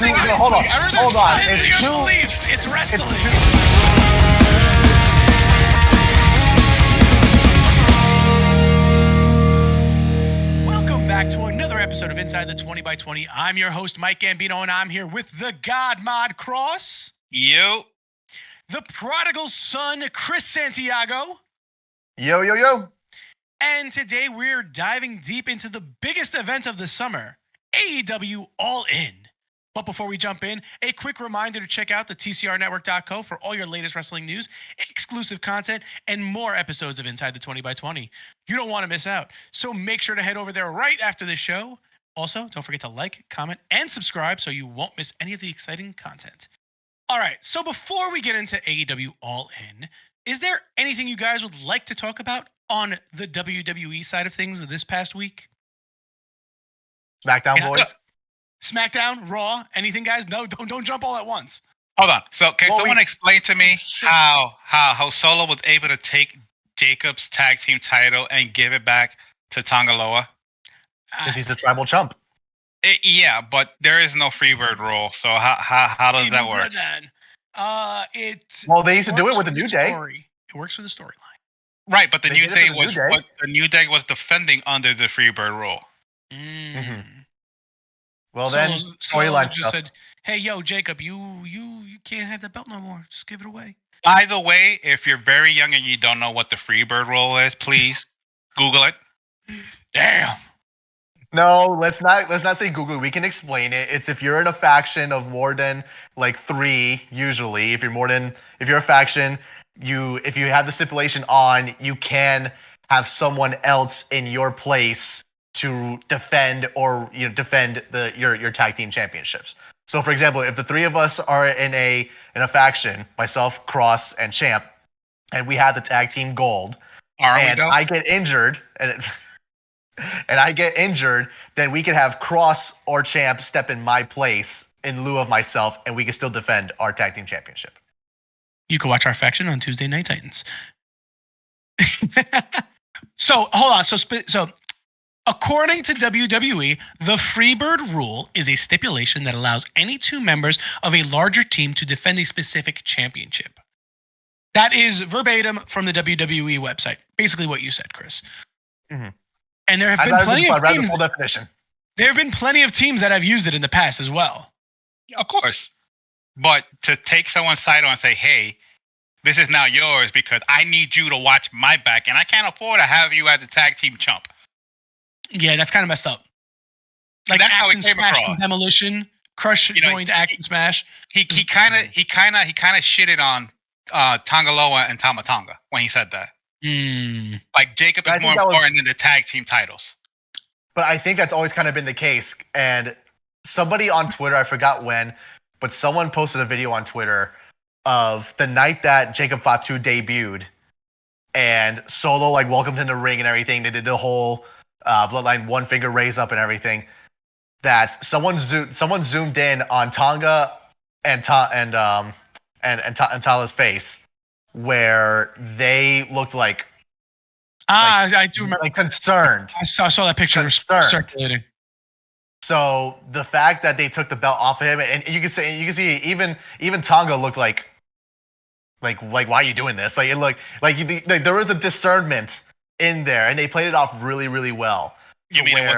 two. No, hold on. Hold on. It's your two. beliefs. It's wrestling. Welcome back to another episode of Inside the 20 by 20. I'm your host, Mike Gambino, and I'm here with the God Mod Cross. Yo. The Prodigal Son, Chris Santiago. Yo, yo, yo. And today we're diving deep into the biggest event of the summer, AEW All In. But before we jump in, a quick reminder to check out the TCRnetwork.co for all your latest wrestling news, exclusive content, and more episodes of Inside the 20 by 20. You don't want to miss out, so make sure to head over there right after this show. Also, don't forget to like, comment, and subscribe so you won't miss any of the exciting content. All right, so before we get into AEW All In, is there anything you guys would like to talk about on the WWE side of things this past week? SmackDown boys. SmackDown, Raw, anything, guys? No, don't jump all at once. Hold on. So can someone explain to me how Solo was able to take Jacob's tag team title and give it back to Tonga Loa? Because he's a tribal chump. Yeah, but there is no Freebird rule. So how does that work? Well, they used to do it with the New Day. It works for the storyline. Right, but the New Day was defending under the Freebird rule. Mm-hmm. Well, then storyline just said, "Hey, yo, Jacob, you can't have that belt no more. Just give it away." By the way, if you're very young and you don't know what the Freebird rule is, please Google it. Damn. No, let's not say Google. We can explain it. It's if you're in a faction of more than like 3, usually. If you're a faction, if you have the stipulation on, you can have someone else in your place to defend your tag team championships. So, for example, if the 3 of us are in a faction, myself, Cross, and Champ, and we have the tag team gold, I get injured, then we can have Cross or Champ step in my place in lieu of myself, and we can still defend our tag team championship. You can watch our faction on Tuesday Night Titans. So, hold on. So according to WWE, the Freebird rule is a stipulation that allows any 2 members of a larger team to defend a specific championship. That is verbatim from the WWE website. Basically what you said, Chris. Mm-hmm. And there have been plenty of teams. Full definition. There have been plenty of teams that have used it in the past as well. Yeah, of course. But to take someone's title and say, hey, this is now yours because I need you to watch my back and I can't afford to have you as a tag team chump. Yeah, that's kind of messed up. Like Axe and Smash and Demolition, Crush joined Axe and Smash. He kind of shitted on Tonga Loa and Tama Tonga when he said that. Like Jacob is more important than the tag team titles. But I think that's always kind of been the case. And somebody on Twitter, I forgot when, but someone posted a video on Twitter of the night that Jacob Fatu debuted, and Solo like welcomed him to the ring and everything. They did the whole Bloodline 1 finger raise up and everything. That someone zoomed in on Tonga and Tala's face, where they looked like I do remember, like concerned. I saw that picture circulating. So the fact that they took the belt off of him, and you can see even Tonga looked like why are you doing this? Like it looked like there was a discernment in there, and they played it off really, really well. You mean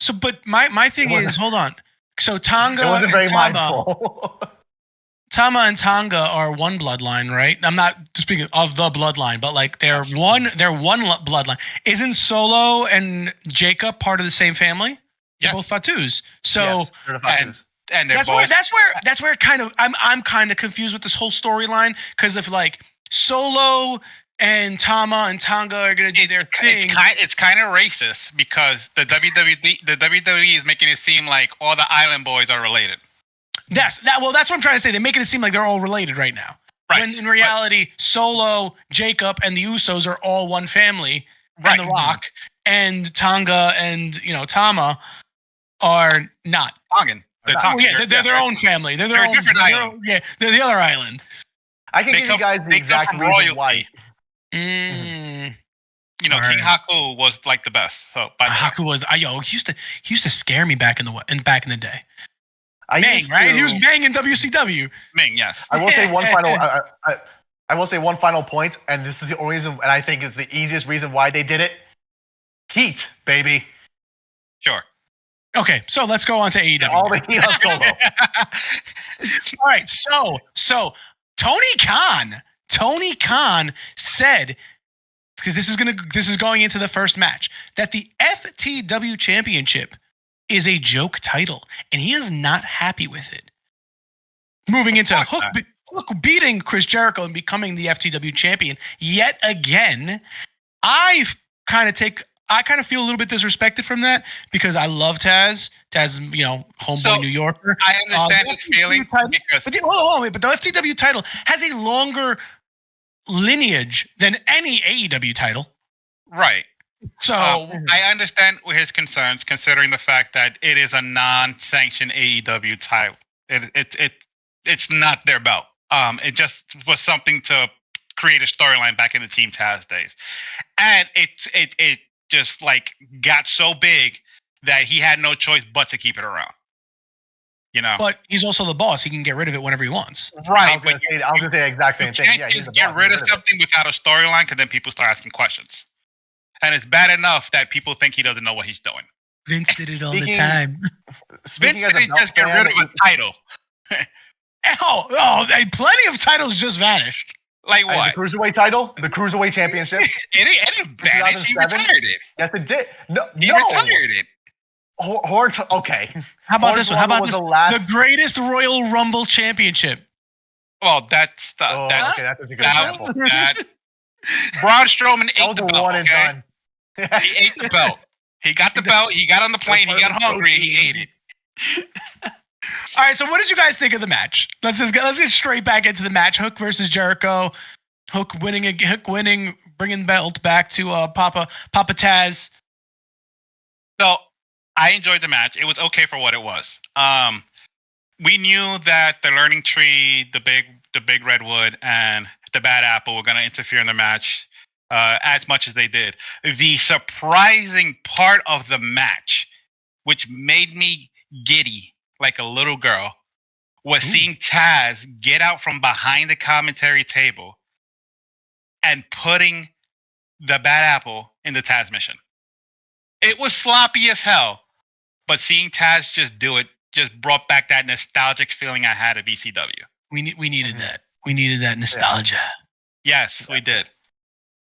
So, but my thing is, hold on. So Tonga, it wasn't very mindful. Tama and Tonga are one bloodline, right? I'm not speaking of the bloodline, but like they're one bloodline. Isn't Solo and Jacob part of the same family? They're both Fatus. So yes, they're the Fatus. And that's where kind of I'm kind of confused with this whole storyline, because if like Solo and Tama and Tonga are gonna do their thing, it's kind of racist because the WWE is making it seem like all the Island Boys are related. That's what I'm trying to say. They're making it seem like they're all related right now. Right. When in reality, Solo, Jacob, and the Usos are all one family. Right. And The Rock and Tonga and Tama are not. Tongan. They're their own family. They're their own different island. They're the other island. I can give you guys the exact reason why. King Haku was like the best. So Haku was he used to scare me back in the day. Meng, right? He was Meng in WCW. Meng, yes. I will say one final. I will say one final point, and this is the only reason, and I think it's the easiest reason why they did it. Heat, baby. Sure. Okay, so let's go on to AEW. All the heat on Solo. All right, so Tony Khan said, because this is going into the first match, that the FTW Championship is a joke title, and he is not happy with it. Moving into Hook beating Chris Jericho and becoming the FTW champion yet again, I kind of feel a little bit disrespected from that because I love Taz. Taz, homeboy New Yorker. I understand his feeling. But the FTW title has a longer lineage than any AEW title. Right. So I understand his concerns, considering the fact that it is a non-sanctioned AEW title. It's not their belt. It just was something to create a storyline back in the Team Taz days, and it just like got so big that he had no choice but to keep it around. But he's also the boss. He can get rid of it whenever he wants. Right. I was going to say the exact same thing. You can't just get rid of something without a storyline, because then people start asking questions. And it's bad enough that people think he doesn't know what he's doing. Vince did it all the time. Speaking Vince as a didn't just get rid of a title. Plenty of titles just vanished. Like what? The Cruiserweight title? The Cruiserweight Championship? It didn't vanish. He retired it. Yes, it did. He retired it. Okay. How about this one? How about this? The greatest Royal Rumble Championship. Well, that's okay, that's a good example. Braun Strowman ate the belt. One and done. He ate the belt. He got the belt. He got on the plane. He got hungry. He ate it. All right. So, what did you guys think of the match? Let's get straight back into the match. Hook versus Jericho. Hook winning, bringing the belt back to Papa Taz. So, I enjoyed the match. It was okay for what it was. We knew that the Learning Tree, the big redwood, and the Bad Apple were going to interfere in the match as much as they did. The surprising part of the match, which made me giddy like a little girl, was seeing Taz get out from behind the commentary table and putting the Bad Apple in the Taz mission. It was sloppy as hell, but seeing Taz just do it just brought back that nostalgic feeling I had of ECW. We needed that. We needed that nostalgia. Yes, we did.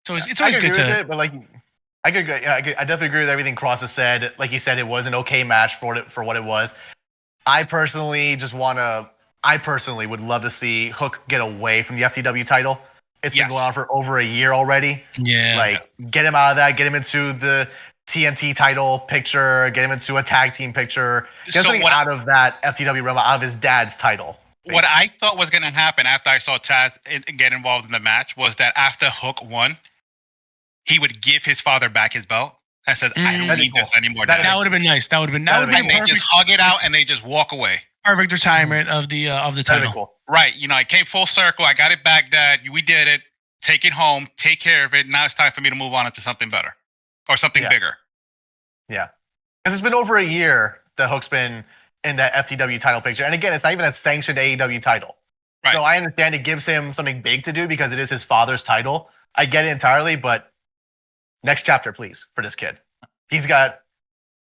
So it's always good to. But like, I definitely agree with everything Cross has said. Like he said, it was an okay match for what it was. I personally would love to see Hook get away from the FTW title. It's been going on for over a year already. Yeah. Like, get him out of that. Get him into the TNT title picture. Get him into a tag team picture. Get something out of that FTW realm, out of his dad's title. Basically. What I thought was going to happen after I saw Taz get involved in the match was that after Hook won, he would give his father back his belt and said, "I don't need this anymore." That would have been nice. That would have been and they just hug it out and they just walk away. Perfect retirement of the title. Cool. Right. I came full circle. I got it back, Dad. We did it. Take it home. Take care of it. Now it's time for me to move on into something better or something bigger. Yeah. Because it's been over a year that Hook's been in that FTW title picture. And again, it's not even a sanctioned AEW title. Right. So I understand it gives him something big to do because it is his father's title. I get it entirely, but next chapter, please, for this kid. He's got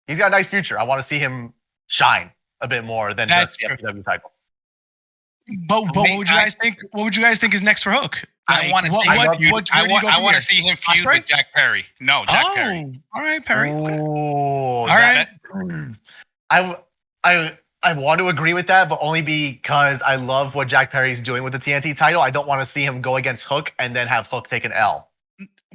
a nice future. I want to see him shine a bit more than just the FTW title. But what would you guys think? What would you guys think is next for Hook? I want to see him feud with Jack Perry. No, Jack Perry. All right, Perry. All right. I want to agree with that, but only because I love what Jack Perry's doing with the TNT title. I don't want to see him go against Hook and then have Hook take an L.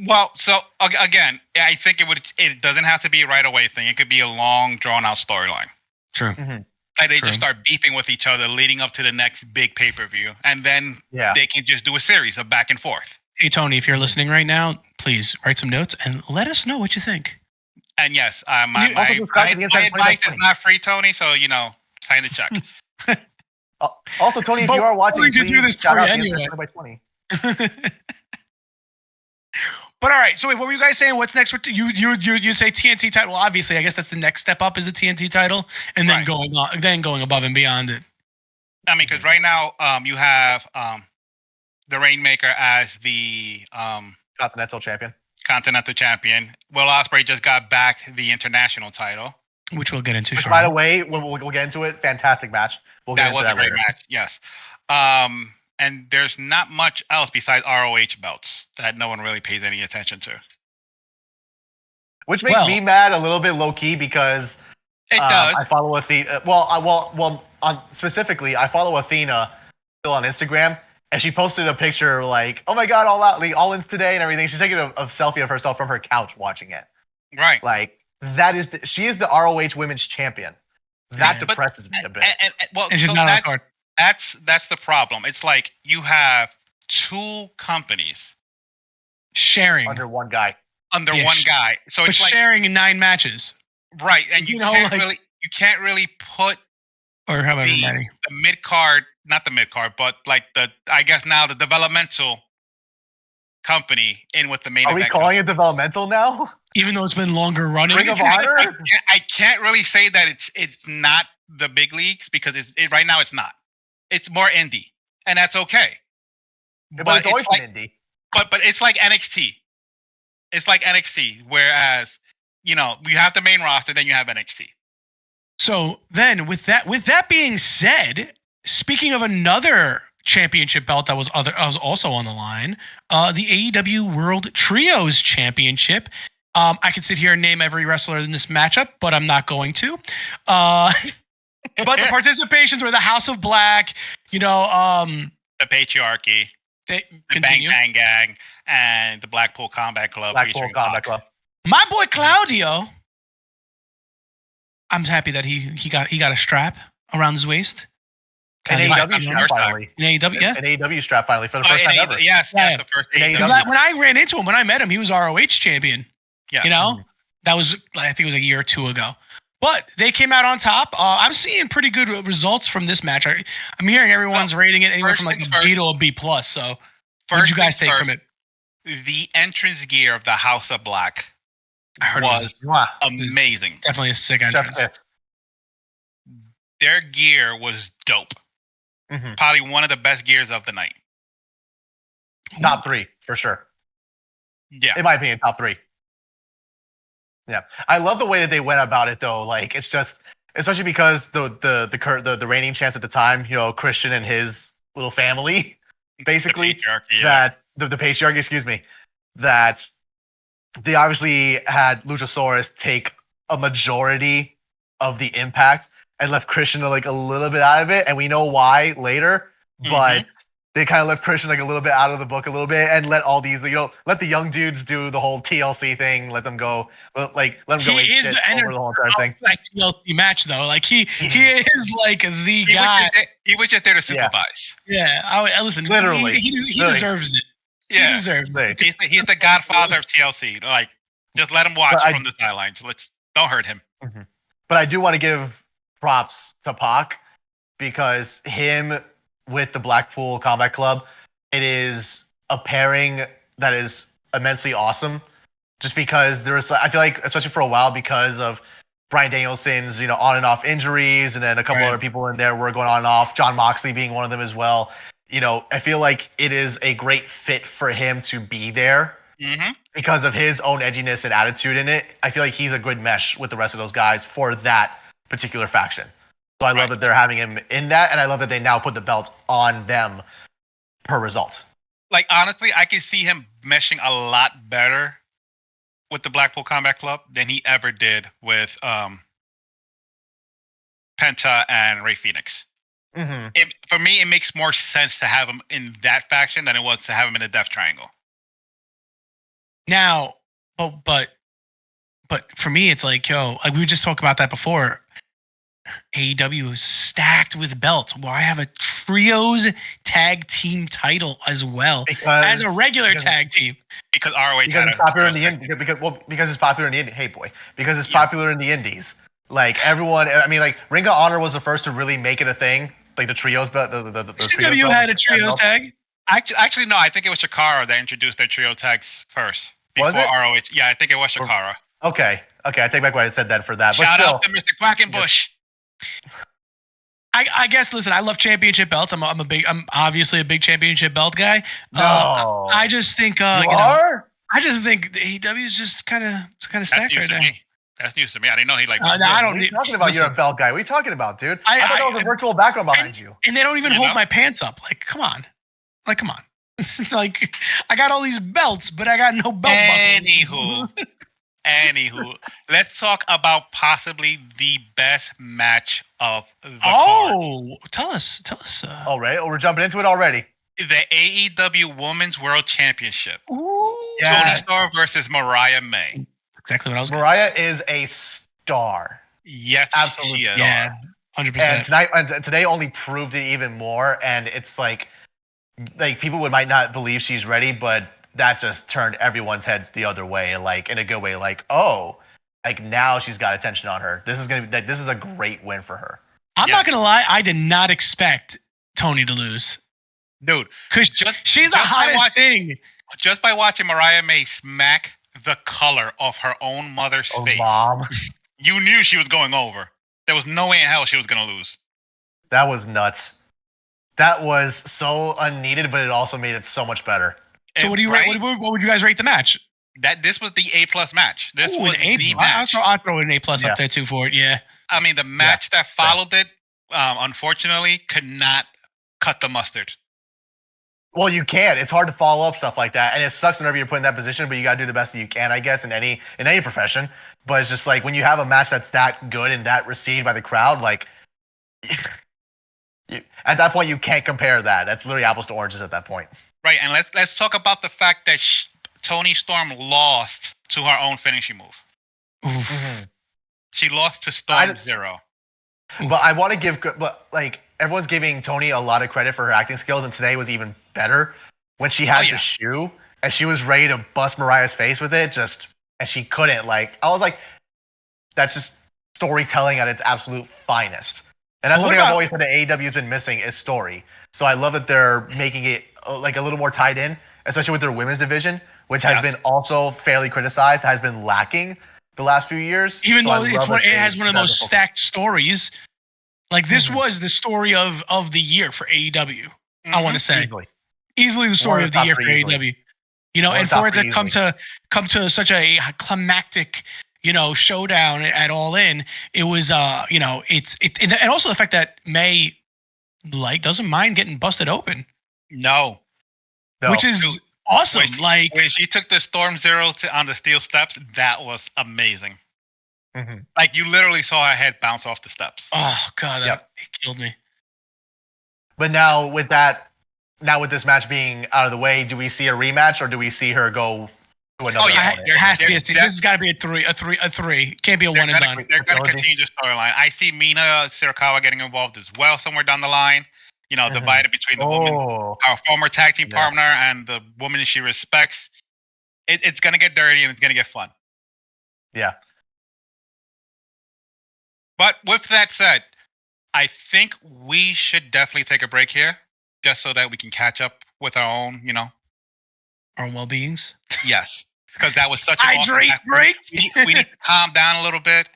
Well, so again, I think it doesn't have to be a right away thing. It could be a long, drawn out storyline. True. Mm-hmm. Like they just start beefing with each other leading up to the next big pay-per-view. And then they can just do a series of back and forth. Hey, Tony, if you're listening right now, please write some notes and let us know what you think. And yes, my advice is not free, Tony, so, sign the check. Also, Tony, if you are watching, please do this shout out anyway. by 20. But all right, so wait, what were you guys saying? What's next for you say TNT title? Well, obviously, I guess that's the next step up is the TNT title, and then going above and beyond it. I mean, because right now, you have the Rainmaker as the Continental champion. Will Ospreay just got back the international title, which we'll get into. Which, by the way, we'll get into it. Fantastic match. We'll get into that later. That was a great match. Yes. And there's not much else besides ROH belts that no one really pays any attention to. Which makes me mad a little bit low key because it does. I follow Athena. Specifically, I follow Athena still on Instagram, and she posted a picture like, "Oh my God, all ins today and everything." She's taking a selfie of herself from her couch watching it. Right. Like she is the ROH Women's Champion. That depresses me a bit. And she's not on the card. That's the problem. It's like you have two companies sharing under one guy. So it's like sharing in 9 matches. Right, and you can't really put or how about the mid card, not the mid card, but like I guess now the developmental company in with the main event. Are we calling it developmental now? Even though it's been longer running. Ring of Honor? I can't really say that it's not the big leagues because right now it's not. It's more indie, and that's okay. Yeah, but it's always been indie. But it's like NXT. It's like NXT, whereas you have the main roster, then you have NXT. So then, with that being said, speaking of another championship belt that was also on the line, the AEW World Trios Championship. I could sit here and name every wrestler in this matchup, but I'm not going to. But the participations were the House of Black, the Patriarchy, the Bang Bang Gang, and the Blackpool Combat Club. My boy Claudio. I'm happy that he got a strap around his waist. An AEW strap finally. An AEW, yeah. An AEW strap finally for the first time ever. Yes, that's the first AEW. Because when I ran into him, when I met him, he was ROH champion. Yeah. That was, I think it was a year or two ago. But they came out on top. I'm seeing pretty good results from this match. I'm hearing everyone's rating it anywhere from like a B to a B+. So what did you guys take from it? The entrance gear of the House of Black was amazing. Definitely a sick entrance. Their gear was dope. Mm-hmm. Probably one of the best gears of the night. Top 3, for sure. Yeah. In my opinion, top 3. Yeah, I love the way that they went about it, though. Like, it's just, especially because the reigning champs at the time, Christian and his little family, basically, the patriarchy, excuse me, that they obviously had Luchasaurus take a majority of the impact and left Christian like a little bit out of it, and we know why later, but they kind of left Christian like a little bit out of the book a little bit and let all these, let the young dudes do the whole TLC thing, let them go, let them go over the whole entire thing. Like TLC match though, like he is like the guy. He was just there to supervise. Yeah, I listen. Literally, he deserves it. Yeah. He deserves it. He's the godfather of TLC. Like, just let him watch from the sidelines. Don't hurt him. Mm-hmm. But I do want to give props to Pac because him with the Blackpool Combat Club, it is a pairing that is immensely awesome. Just because I feel like, especially for a while, because of Bryan Danielson's, on and off injuries, and then a couple other people in there were going on and off, Jon Moxley being one of them as well. I feel like it is a great fit for him to be there because of his own edginess and attitude in it. I feel like he's a good mesh with the rest of those guys for that particular faction. So I love that they're having him in that, and I love that they now put the belt on them per result. Like, honestly, I can see him meshing a lot better with the Blackpool Combat Club than he ever did with Penta and Rey Fenix. Mm-hmm. For me, it makes more sense to have him in that faction than it was to have him in the Death Triangle. Now, but for me, it's like, like we just talked about that before. AEW is stacked with belts. Well, I have a trios tag team title as well as a regular tag team. Because ROH because it's popular in the indies. Because it's popular in the indies. Hey boy, because it's popular in the indies. Like everyone, I mean, like Ring of Honor was the first to really make it a thing. Like the trios, but the AEW had a trios tag. Actually, no. I think it was Chikara that introduced their trio tags first. Was it? ROH. Yeah, I think it was Shakara. Okay, I take back what I said then for that. Shout but still, out to Mr. Quackenbush. I guess. Listen, I love championship belts. I'm obviously a big championship belt guy. No. I just think you are. I just think the AEW is just kind of stacked right now. That's news to me. I didn't know he like. I don't. What are you talking about? You're a belt guy. What are you talking about, dude? I thought that was a virtual background behind you. And they don't even hold my pants up. Like, come on. Like, I got all these belts, but I got no belt buckles. Anywho, let's talk about possibly the best match of the card. Tell us. All right, we're jumping into it already. The AEW Women's World Championship. Ooh. Toni Storm versus Mariah May. Exactly what I was. Mariah is a star. Yes, absolutely. Yeah, 100%. And today only proved it even more. And it's like people might not believe she's ready, but that just turned everyone's heads the other way, like in a good way. Like, oh, like now she's got attention on her. This is a great win for her. I'm not gonna lie, I did not expect Toni to lose, dude, because she's the hottest thing. Just by watching Mariah May smack the color of her own mother's face, mom, you knew she was going over. There was no way in hell she was gonna lose. That was nuts. That was so unneeded, but it also made it so much better. So what do you rate? What would you guys rate the match? This was the A+ match. This was the match. I'll throw an A+ up there too for it. Yeah. I mean, the match that followed it, unfortunately, could not cut the mustard. Well, you can't. It's hard to follow up stuff like that, and it sucks whenever you're put in that position. But you got to do the best that you can, I guess, in any profession. But it's just like when you have a match that's that good and that received by the crowd, like at that point you can't compare that. That's literally apples to oranges at that point. Right, and let's talk about the fact that Toni Storm lost to her own finishing move. Mm-hmm. She lost to Storm Zero. But I want to give, but like everyone's giving Toni a lot of credit for her acting skills, and today was even better when she had the shoe and she was ready to bust Mariah's face with it, and she couldn't. Like I was like, that's just storytelling at its absolute finest. And that's one thing I've always said that AEW has been missing is story. So I love that they're making it like a little more tied in, especially with their women's division, which has been also fairly criticized, has been lacking the last few years. Even though it has one of the most stacked stories. Like this was the story of the year for AEW. Mm-hmm. I want to say easily the story of the year for AEW. You know, and for it to come to such a climactic, showdown at All In, it was and also the fact that May doesn't mind getting busted open. No. Which is awesome. When she took the Storm Zero on the steel steps, that was amazing. Mm-hmm. Like you literally saw her head bounce off the steps. Oh god, it killed me. But now with this match being out of the way, do we see a rematch or do we see her go to another? Oh yeah, there has to be. This has got to be a three. Can't be a one and done. They're going to continue the storyline. I see Mina Shirakawa getting involved as well somewhere down the line. Divided between the woman, our former tag team partner, and the woman she respects. It's going to get dirty and it's going to get fun. Yeah. But with that said, I think we should definitely take a break here, just so that we can catch up with our own, our well-beings. Yes, because that was such an awesome break. We need to calm down a little bit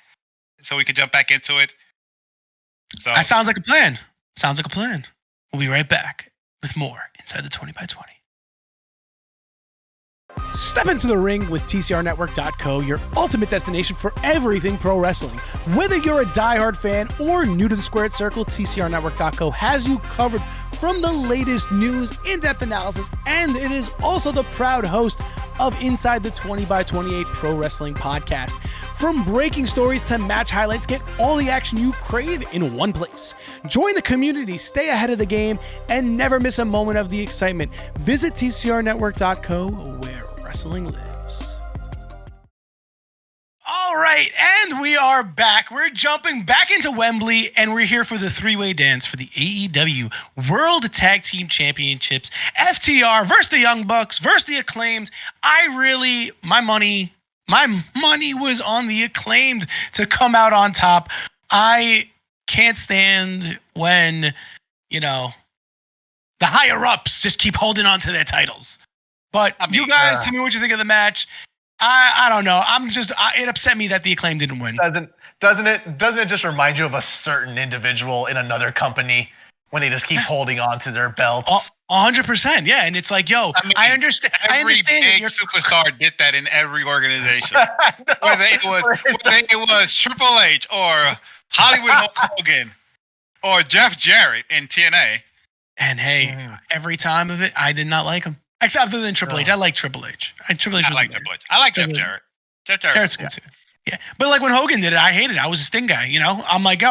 so we can jump back into it. So that sounds like a plan. We'll be right back with more Inside the 20x20. Step into the ring with TCRnetwork.co, your ultimate destination for everything pro wrestling. Whether you're a diehard fan or new to the Squared Circle, TCRnetwork.co has you covered from the latest news, in-depth analysis, and it is also the proud host of Inside the 20x28 Pro Wrestling Podcast. From breaking stories to match highlights, get all the action you crave in one place. Join the community, stay ahead of the game, and never miss a moment of the excitement. Visit TCRnetwork.co, where wrestling lives. All right, and we are back. We're jumping back into Wembley, and we're here for the three-way dance for the AEW World Tag Team Championships. FTR versus the Young Bucks versus the Acclaimed. My money was on the Acclaimed to come out on top. I can't stand when, the higher-ups just keep holding on to their titles. But I mean, you guys, tell me what you think of the match. I don't know. It upset me that the Acclaim didn't win. Doesn't it just remind you of a certain individual in another company when they just keep holding on to their belts? 100%, yeah. And it's like, yo, I understand. Every big that superstar did that in every organization. Whether it was Triple H or Hollywood Hulk Hogan or Jeff Jarrett in TNA. And hey, every time of it, I did not like him. Except other than Triple H. I like Triple H. Triple H I like Triple H. I like Jeff Jarrett. Jeff Jarrett's good too. Yeah. But like when Hogan did it, I hated it. I was a Sting guy, you know? I'm like, this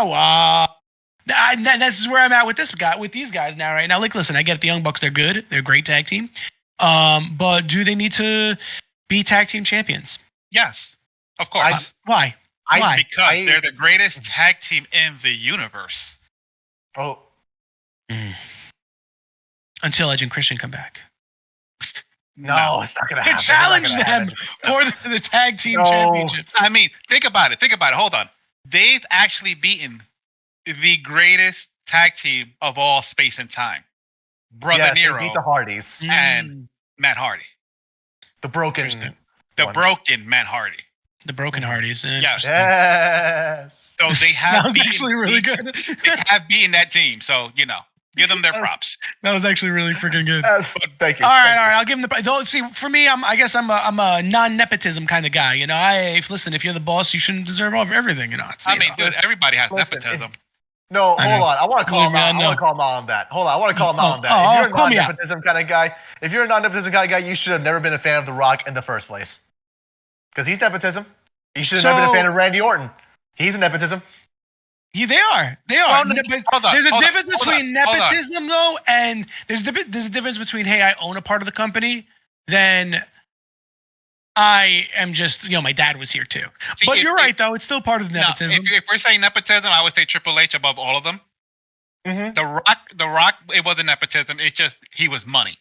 is where I'm at with these guys now, right now. Like, listen, I get it, the Young Bucks, they're good. They're a great tag team. But do they need to be tag team champions? Yes, of course. Why? Because they're the greatest tag team in the universe. Oh. Until Edge and Christian come back. No, it's not going to happen. Challenge them for the tag team championship. I mean, think about it. Hold on. They've actually beaten the greatest tag team of all space and time. Brother Nero. They beat the Hardys. And Matt Hardy. The broken Matt Hardy. The broken Hardys. Yes. So they have that was actually really good. They have beaten that team. So, you know. Give them their props. That was actually really freaking good. Thank you. All right. I'll give them the. Don't see. For me, I guess I'm a non-nepotism kind of guy. You know, if you're the boss, you shouldn't deserve everything. You know. Dude, everybody has nepotism. Hold on. I want to call him out. I want to call him out on that. Hold on. I want to call him out on that. If you're a non-nepotism kind of guy, you should have never been a fan of The Rock in the first place. Because he's nepotism. You should have never been a fan of Randy Orton. He's a nepotism. Yeah, they are. There's a difference between nepotism, though, and there's a difference between, hey, I own a part of the company, then I am just, my dad was here too. But you're right, though. It's still part of nepotism. If we're saying nepotism, I would say Triple H above all of them. Mm-hmm. The Rock, it wasn't nepotism. It's just he was money.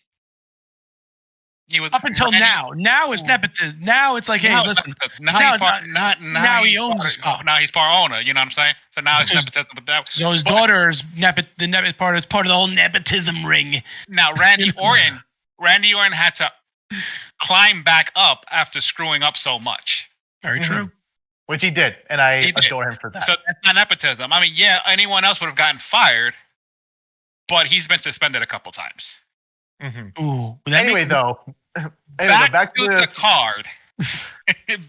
He was up until now. Now it's nepotism. Now it's like, hey, listen. Now he owns the spot. Now he's part owner. You know what I'm saying? So now it's nepotism. With that. So his daughter is part of the whole nepotism ring. Now Randy Orton had to climb back up after screwing up so much. Very true. Which he did, and I adore him for that. So that's not nepotism. I mean, yeah, anyone else would have gotten fired, but he's been suspended a couple times. Mm-hmm. Ooh. Anyway, back to the card.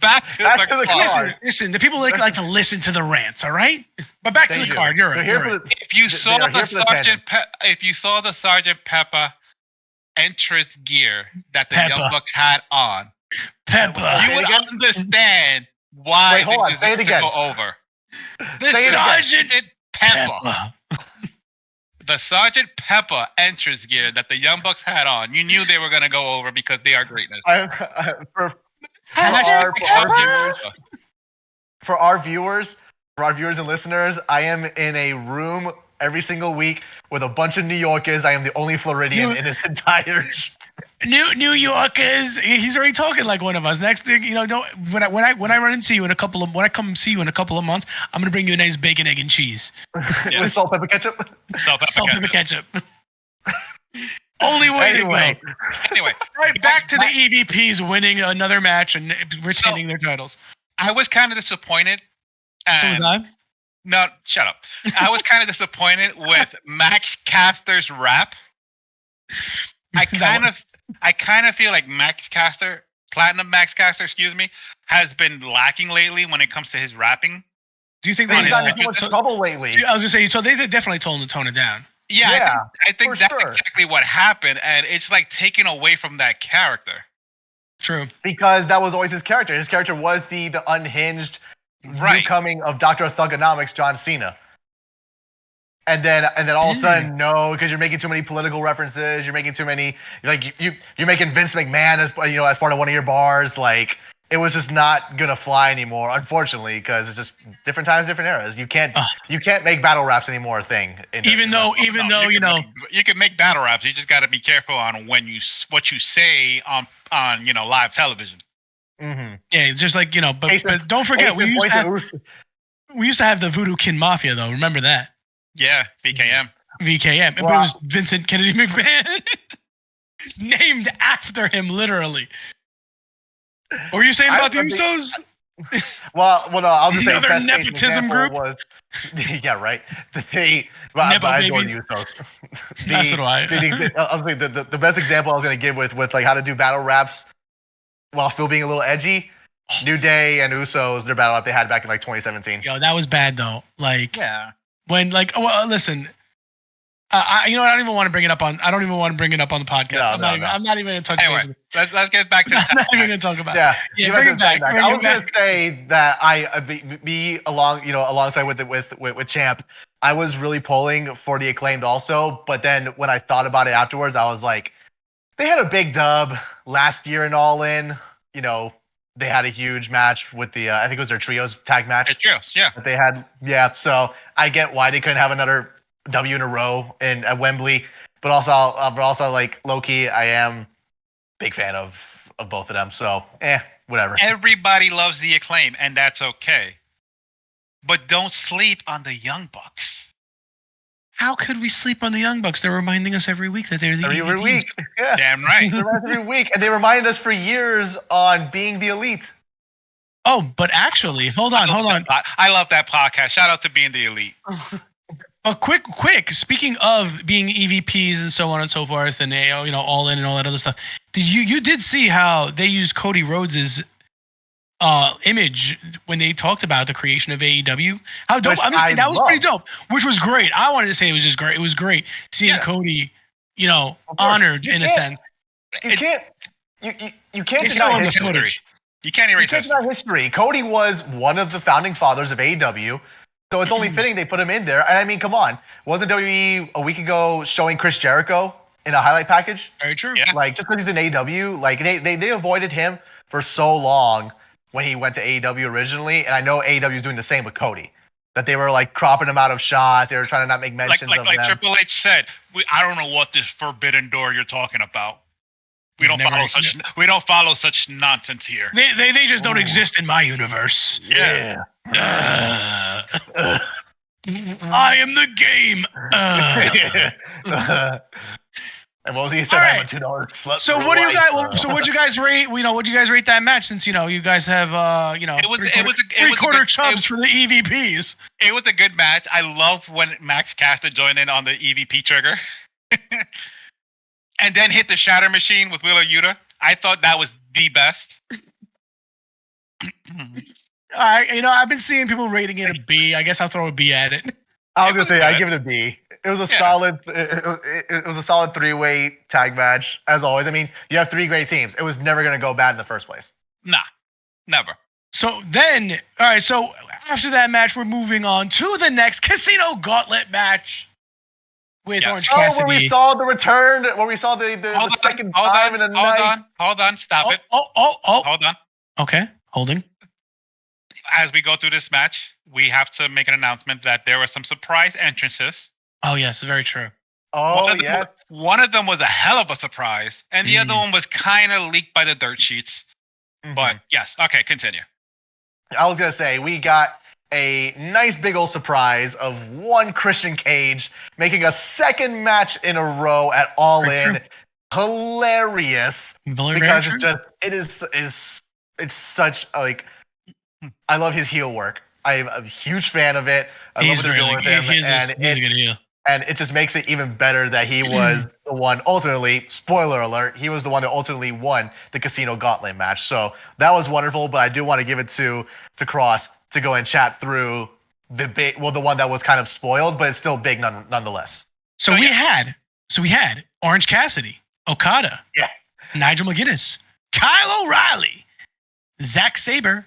back to the card. Listen, the people like to listen to the rants, all right? But back to the card. You're right. If you saw the Sergeant Pepper entrance gear that the Young Bucks had on, you would understand why they deserve to go over. The Sergeant Pepper. The Sergeant Pepper entrance gear that the Young Bucks had on, you knew they were going to go over because they are greatness. For our viewers and listeners, I am in a room every single week with a bunch of New Yorkers. I am the only Floridian in this entire. New Yorkers. He's already talking like one of us. Next thing, when I run into you when I come see you in a couple of months, I'm gonna bring you a nice bacon, egg, and cheese. With salt, pepper, ketchup. Salt, pepper, ketchup. Only way to go. Anyway, right back to the EVPs winning another match and retaining their titles. I was kind of disappointed. So was I. No, shut up. I was kind of disappointed with Max Caster's rap. I kind of feel like Platinum Max Caster, has been lacking lately when it comes to his rapping. Do you think he's gotten so much trouble lately? I was gonna say, so they definitely told him to tone it down. Yeah, I think that's exactly what happened, and it's like taken away from that character. True, because that was always his character. His character was the unhinged newcoming of Dr. Thugonomics, John Cena. And then all of a sudden, no, because you're making too many political references. You're making too many, you're making Vince McMahon as part of one of your bars. Like, it was just not gonna fly anymore, unfortunately, because it's just different times, different eras. You can't make battle raps anymore a thing. Even though you can make battle raps, you just got to be careful on what you say on live television. Mm-hmm. Yeah, just like but don't forget we used to have the Voodoo Kin Mafia though. Remember that? Yeah, VKM. But it was Vincent Kennedy McMahon. named after him, literally. What were you saying about the Usos? Well, no, I was just saying. Another best case nepotism example group? Was, yeah, right. I Nepo adore babies. the Usos. That's what I was like the best example I was gonna give with like how to do battle raps while still being a little edgy. New Day and Usos, their battle rap they had back in like 2017. Yo, that was bad though. Like, Yeah. when like, well, listen, I you know what? I don't even want to bring it up on. I don't even want to bring it up on the podcast. No, I'm not even gonna touch Anyway, base with it. let's get back to the I'm not even tag gonna talk about. Yeah, Yeah, you bring have it to back. take Bring I it was gonna back. say that me alongside with Champ, I was really pulling for the Acclaimed also. But then when I thought about it afterwards, I was like, they had a big dub last year in All In. You know, they had a huge match with the I think it was their trios tag match. It's true. Yeah. That they had. Yeah, so I get why they couldn't have another W in a row at Wembley. But also like low key, I am a big fan of both of them. So whatever. Everybody loves the Acclaim, and that's okay. But don't sleep on the Young Bucks. How could we sleep on the Young Bucks? They're reminding us every week that they're the Every EVPs. week. Yeah. Damn right. They remind us every week. And they reminded us for years on being the elite. Oh, but actually, hold on. I love that podcast. Shout out to being the elite. Quick. Speaking of being EVPs and so on and so forth, and All In and all that other stuff. You did see how they used Cody Rhodes's image when they talked about the creation of AEW? How dope! Which I'm just saying, that was I pretty dope, which was great. I wanted to say it was just great. It was great seeing Cody, honored in a sense. You can't It's deny still on the history. footage. You can't erase You can't history. deny history. Cody was one of the founding fathers of AEW. So it's only fitting they put him in there. And I mean, come on. Wasn't WWE a week ago showing Chris Jericho in a highlight package? Very true. Yeah. Like, just because he's in AEW, like, they avoided him for so long when he went to AEW originally. And I know AEW is doing the same with Cody. That they were, like, cropping him out of shots. They were trying to not make mentions of like them. Triple H said, I don't know what this forbidden door you're talking about. We don't follow such nonsense here. They just don't exist in my universe. Yeah. I am the game. And what was he said? All I'm a right. $2 slut. So for what do you life. guys? So what'd you guys rate? What'd you guys rate that match? Since you guys have three-quarter chubs for the EVPs. It was a good match. I love when Max Caster joined in on the EVP trigger, and then hit the Shatter Machine with Wheeler Yuta. I thought that was the best. All right, I've been seeing people rating it a B. I guess I'll throw a B at it. I was gonna say I give it a B. It was a solid. It was a solid three-way tag match as always. I mean, you have three great teams. It was never gonna go bad in the first place. Nah, never. So then, all right. So after that match, we're moving on to the next Casino Gauntlet match with Orange Cassidy. Where we saw the return, where we saw the second time in a night. Hold on, stop it. Oh. Hold on. Okay, holding. As we go through this match, we have to make an announcement that there were some surprise entrances. Oh, yes, very true. Oh, yes. One of them was a hell of a surprise, and the other one was kind of leaked by the dirt sheets. But yes, okay, continue. I was gonna say we got a nice big old surprise of one Christian Cage making a second match in a row at All In. Hilarious. Because it's such like I love his heel work. I'm a huge fan of it. I love what they're doing with him. He's a good heel. And it just makes it even better that he was the one ultimately, spoiler alert, he was the one that ultimately won the Casino Gauntlet match. So that was wonderful, but I do want to give it to Cross to go and chat through the one that was kind of spoiled, but it's still big nonetheless. So we had Orange Cassidy, Okada, Nigel McGuinness, Kyle O'Reilly, Zack Sabre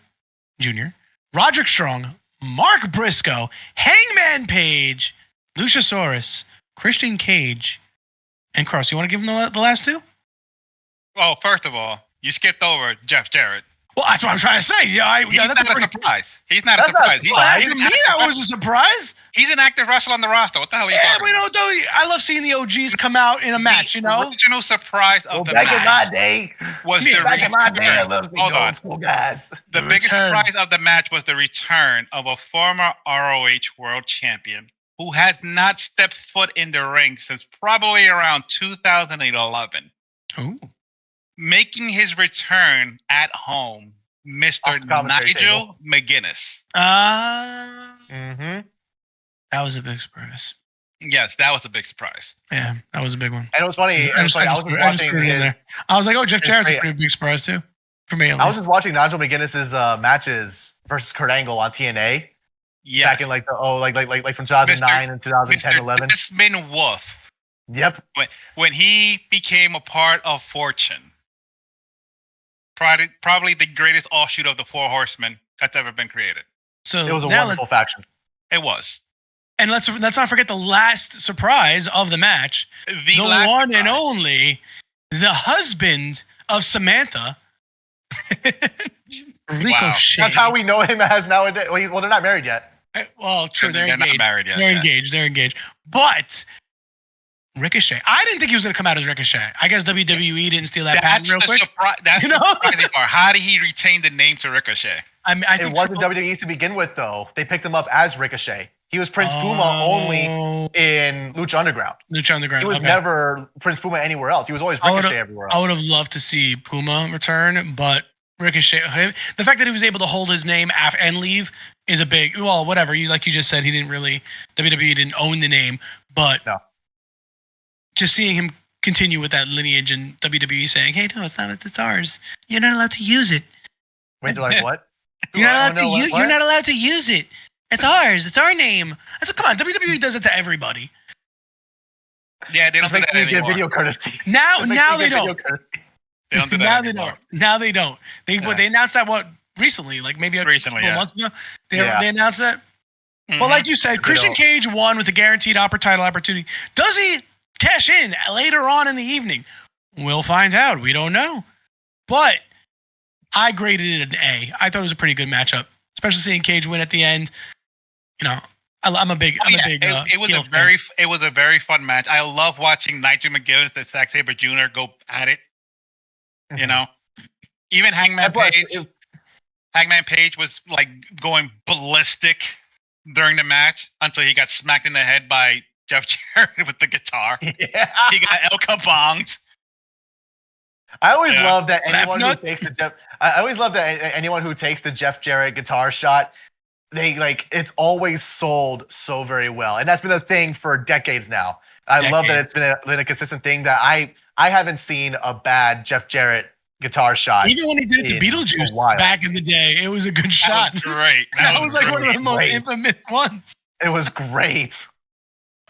Jr., Roderick Strong, Mark Briscoe, Hangman Page, Luchasaurus, Christian Cage, and Cross. You want to give them the last two? Well, first of all, you skipped over Jeff Jarrett. Well, that's what I'm trying to say. He's not a surprise. He's not a surprise. To me, that was a surprise. He's an active wrestler on the roster. What the hell are you talking about? I love seeing the OGs come out in a match, The original surprise of the match. Back in my day, I loved the old school guys. The biggest surprise of the match was the return of a former ROH World Champion who has not stepped foot in the ring since probably around 2011. Ooh. Making his return at home, Mr. Nigel McGuinness. Mm-hmm. That was a big surprise. Yes, that was a big surprise. Yeah, that was a big one. And it was funny. I was like, oh, Jeff Jarrett's a pretty big surprise too. For me, at least. I was just watching Nigel McGuinness's matches versus Kurt Angle on TNA. Yeah. Back in like from 2009 and 2010, 11. Desmond Wolf. Yep. When he became a part of Fortune, probably the greatest offshoot of the Four Horsemen that's ever been created. So it was a wonderful faction. It was. And let's not forget the last surprise of the match. The one and only, the husband of Samantha. Ricochet. That's how we know him as nowadays. Well, they're not married yet. Well, true. They're engaged. Not married yet. They're engaged. But Ricochet. I didn't think he was going to come out as Ricochet. I guess WWE didn't steal that patent real quick. That's the crazy part. How did he retain the name to Ricochet? I think it wasn't WWE to begin with, though. They picked him up as Ricochet. He was Prince Puma only in Lucha Underground. Lucha Underground. He was never Prince Puma anywhere else. He was always Ricochet everywhere else. I would have loved to see Puma return, but Ricochet, the fact that he was able to hold his name and leave is a big, well, whatever. Like you just said, he didn't really, WWE didn't own the name, but just seeing him continue with that lineage and WWE saying, hey, no, it's ours. You're not allowed to use it. Wait, they're like, what? You're not allowed to use it. It's ours. It's our name. I said, come on, WWE does it to everybody. Yeah, they don't do that anymore. Video courtesy. Now they don't. They don't do that anymore. Now they don't. They announced that recently, like maybe a couple months ago. They announced that. Mm-hmm. Well, like you said, Christian Cage won with a guaranteed title opportunity. Does he cash in later on in the evening? We'll find out. We don't know. But I graded it an A. I thought it was a pretty good matchup, especially seeing Cage win at the end. You know, I'm a big. It was a very fun match. I love watching Nigel McGuinness and Zack Sabre Jr. go at it. You know, even Hangman Page was like going ballistic during the match until he got smacked in the head by Jeff Jarrett with the guitar. Yeah. He got El Caponged. I always love that anyone who takes the Jeff. I always love that anyone who takes the Jeff Jarrett guitar shot, it's always sold so very well, and that's been a thing for decades now. I love that it's been a consistent thing that I haven't seen a bad Jeff Jarrett guitar shot. Even when he did it to Beetlejuice back in the day, it was a good shot. Was great. That was like one of the most infamous ones. It was great.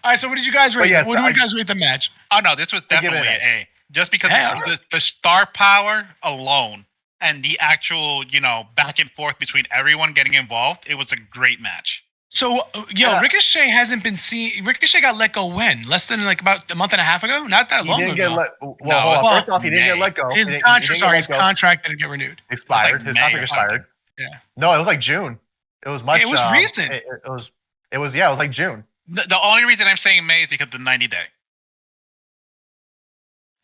All right, so what did you guys rate? What do you guys rate the match? Oh no, this was definitely an A. Just because the star power alone and the actual, back and forth between everyone getting involved, it was a great match. So, Ricochet hasn't been seen. Ricochet got let go when? Less than about a month and a half ago? Not that long ago. First off, he didn't get let go. His contract didn't get renewed. Expired. His contract expired. Yeah. No, it was like June. It was much. It was recent. It was like June. The only reason I'm saying May is because of the 90-day.